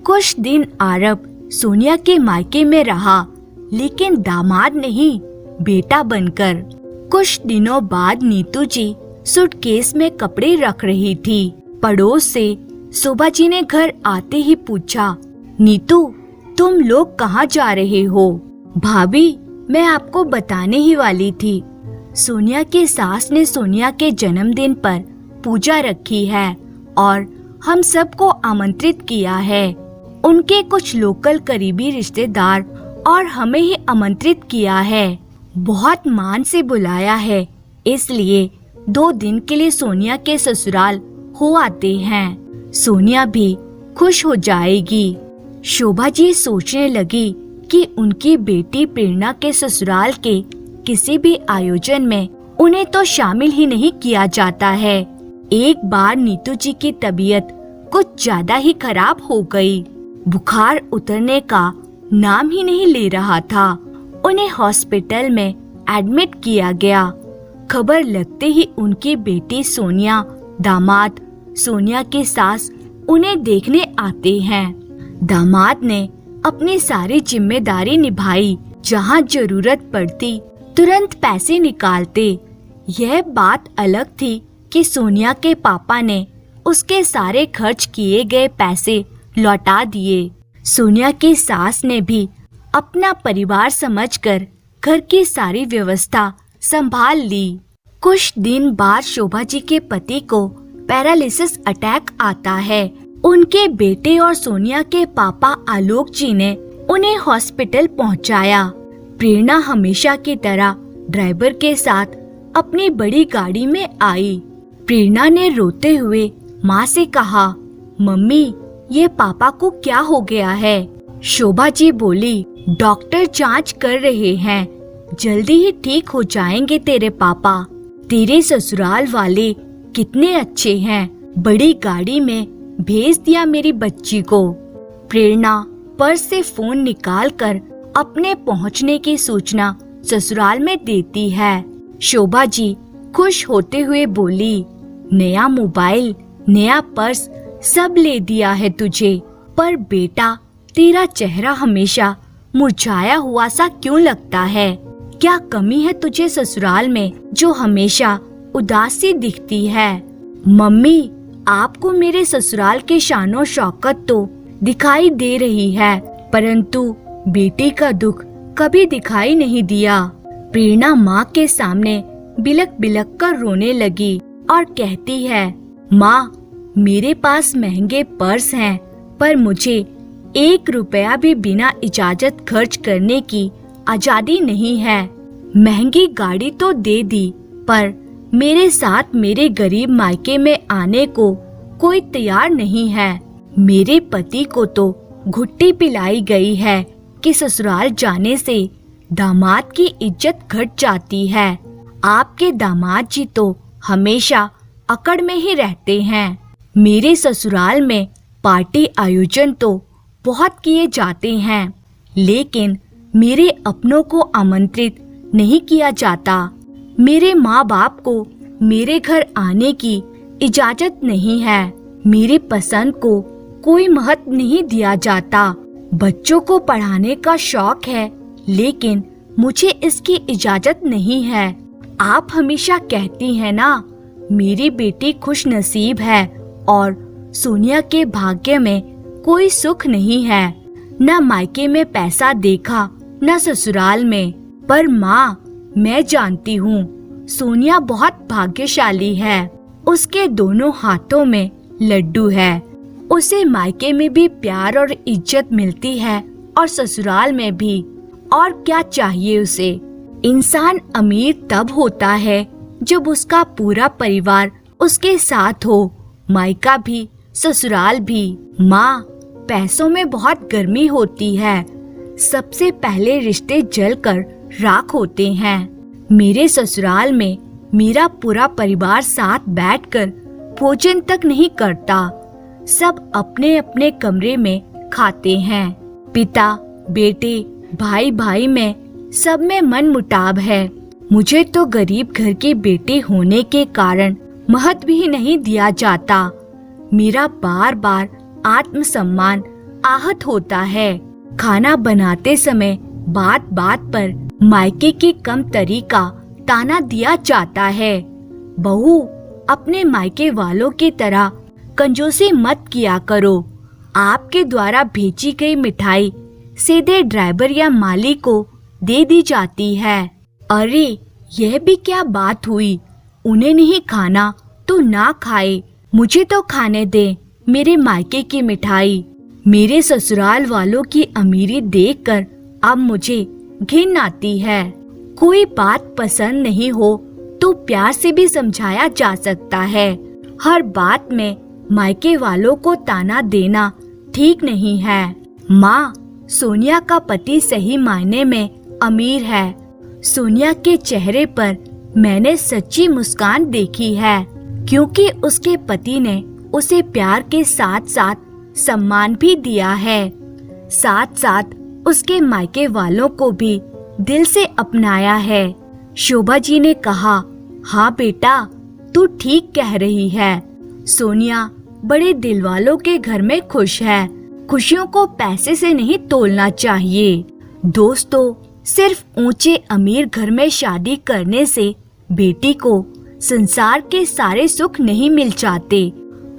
Speaker 1: कुछ दिन आरब सोनिया के मायके में रहा, लेकिन दामाद नहीं, बेटा बनकर। कुछ दिनों बाद नीतू जी सूटकेस में कपड़े रख रही थी। पड़ोस से शोभा जी ने घर आते ही पूछा, नीतू, तुम लोग कहाँ जा रहे हो? भाभी, मैं आपको बताने ही वाली थी। सोनिया की सास ने सोनिया के जन्मदिन पर पूजा रखी है और हम सबको आमंत्रित किया है। उनके कुछ लोकल करीबी रिश्तेदार और हमें ही आमंत्रित किया है। बहुत मान से बुलाया है, इसलिए 2 दिन के लिए सोनिया के ससुराल हो आते हैं। सोनिया भी खुश हो जाएगी। शोभा जी सोचने लगी कि उनकी बेटी प्रेरणा के ससुराल के किसी भी आयोजन में उन्हें तो शामिल ही नहीं किया जाता है। एक बार नीतू जी की तबीयत कुछ ज्यादा ही खराब हो गई। बुखार उतरने का नाम ही नहीं ले रहा था। उन्हें हॉस्पिटल में एडमिट किया गया। खबर लगते ही उनकी बेटी सोनिया, दामाद सोनिया के सास उन्हें देखने आते हैं। दामाद ने अपनी सारी जिम्मेदारी निभाई। जहाँ जरूरत पड़ती तुरंत पैसे निकालते। यह बात अलग थी कि सोनिया के पापा ने उसके सारे खर्च किए गए पैसे लौटा दिए। सोनिया की सास ने भी अपना परिवार समझकर घर की सारी व्यवस्था संभाल ली। कुछ दिन बाद शोभा जी के पति को पैरालिसिस अटैक आता है। उनके बेटे और सोनिया के पापा आलोक जी ने उन्हें हॉस्पिटल पहुंचाया। प्रेरणा हमेशा की तरह ड्राइवर के साथ अपनी बड़ी गाड़ी में आई। प्रेरणा ने रोते हुए माँ से कहा, मम्मी ये पापा को क्या हो गया है? शोभा जी बोली, डॉक्टर जांच कर रहे हैं, जल्दी ही ठीक हो जाएंगे तेरे पापा। तेरे ससुराल वाले कितने अच्छे हैं, बड़ी गाड़ी में भेज दिया मेरी बच्ची को। प्रेरणा पर्स से फोन निकालकर अपने पहुंचने की सूचना ससुराल में देती है। शोभा जी खुश होते हुए बोली, नया मोबाइल, नया पर्स सब ले दिया है तुझे, पर बेटा तेरा चेहरा हमेशा मुरझाया हुआ सा क्यों लगता है? क्या कमी है तुझे ससुराल में जो हमेशा उदासी दिखती है? मम्मी आपको मेरे ससुराल के शानो शौकत तो दिखाई दे रही है, परंतु बेटी का दुख कभी दिखाई नहीं दिया। प्रेरणा माँ के सामने बिलक बिलक कर रोने लगी और कहती है, माँ मेरे पास महंगे पर्स हैं, पर मुझे 1 रुपया भी बिना इजाजत खर्च करने की आजादी नहीं है। महंगी गाड़ी तो दे दी, पर मेरे साथ मेरे गरीब मायके में आने को कोई तैयार नहीं है। मेरे पति को तो घुट्टी पिलाई गई है कि ससुराल जाने से दामाद की इज्जत घट जाती है। आपके दामाद जी तो हमेशा अकड़ में ही रहते हैं। मेरे ससुराल में पार्टी आयोजन तो बहुत किए जाते हैं, लेकिन मेरे अपनों को आमंत्रित नहीं किया जाता। मेरे माँ बाप को मेरे घर आने की इजाजत नहीं है। मेरी पसंद को कोई महत्व नहीं दिया जाता। बच्चों को पढ़ाने का शौक है, लेकिन मुझे इसकी इजाजत नहीं है। आप हमेशा कहती हैं ना, मेरी बेटी खुश नसीब है और सोनिया के भाग्य में कोई सुख नहीं है। न मायके में पैसा देखा, न ससुराल में। पर माँ मैं जानती हूँ सोनिया बहुत भाग्यशाली है। उसके दोनों हाथों में लड्डू है। उसे मायके में भी प्यार और इज्जत मिलती है और ससुराल में भी। और क्या चाहिए उसे? इंसान अमीर तब होता है जब उसका पूरा परिवार उसके साथ हो, मायका भी ससुराल भी। माँ पैसों में बहुत गर्मी होती है। सबसे पहले रिश्ते जलकर राख होते हैं। मेरे ससुराल में मेरा पूरा परिवार साथ बैठकर भोजन तक नहीं करता। सब अपने अपने कमरे में खाते हैं। पिता बेटे भाई भाई में सब में मन मुटाव है। मुझे तो गरीब घर की बेटी होने के कारण महत्व ही नहीं दिया जाता। मेरा बार बार आत्मसम्मान आहत होता है। खाना बनाते समय बात बात पर मायके की कमतरी का ताना दिया जाता है। बहू अपने मायके वालों की तरह कंजूसी मत किया करो। आपके द्वारा भेजी गई मिठाई सीधे ड्राइवर या माली को दे दी जाती है। अरे यह भी क्या बात हुई? उन्हें नहीं खाना तो ना खाए, मुझे तो खाने दे मेरे मायके की मिठाई। मेरे ससुराल वालों की अमीरी देखकर अब मुझे घिन आती है। कोई बात पसंद नहीं हो तो प्यार से भी समझाया जा सकता है। हर बात में मायके वालों को ताना देना ठीक नहीं है। माँ सोनिया का पति सही मायने में अमीर है। सोनिया के चेहरे पर मैंने सच्ची मुस्कान देखी है, क्योंकि उसके पति ने उसे प्यार के साथ साथ सम्मान भी दिया है। साथ साथ उसके मायके वालों को भी दिल से अपनाया है। शोभा जी ने कहा, हाँ बेटा, तू ठीक कह रही है। सोनिया बड़े दिल वालों के घर में खुश है। खुशियों को पैसे से नहीं तोलना चाहिए। दोस्तों, सिर्फ ऊंचे अमीर घर में शादी करने से बेटी को संसार के सारे सुख नहीं मिल जाते।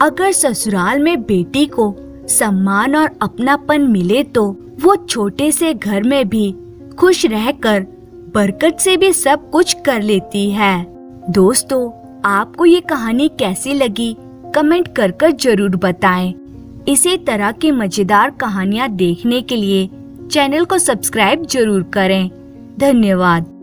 Speaker 1: अगर ससुराल में बेटी को सम्मान और अपनापन मिले तो वो छोटे से घर में भी खुश रहकर बरकत से भी सब कुछ कर लेती है। दोस्तों, आपको ये कहानी कैसी लगी कमेंट कर जरूर बताएं। इसी तरह की मजेदार कहानियाँ देखने के लिए चैनल को सब्सक्राइब जरूर करें। धन्यवाद।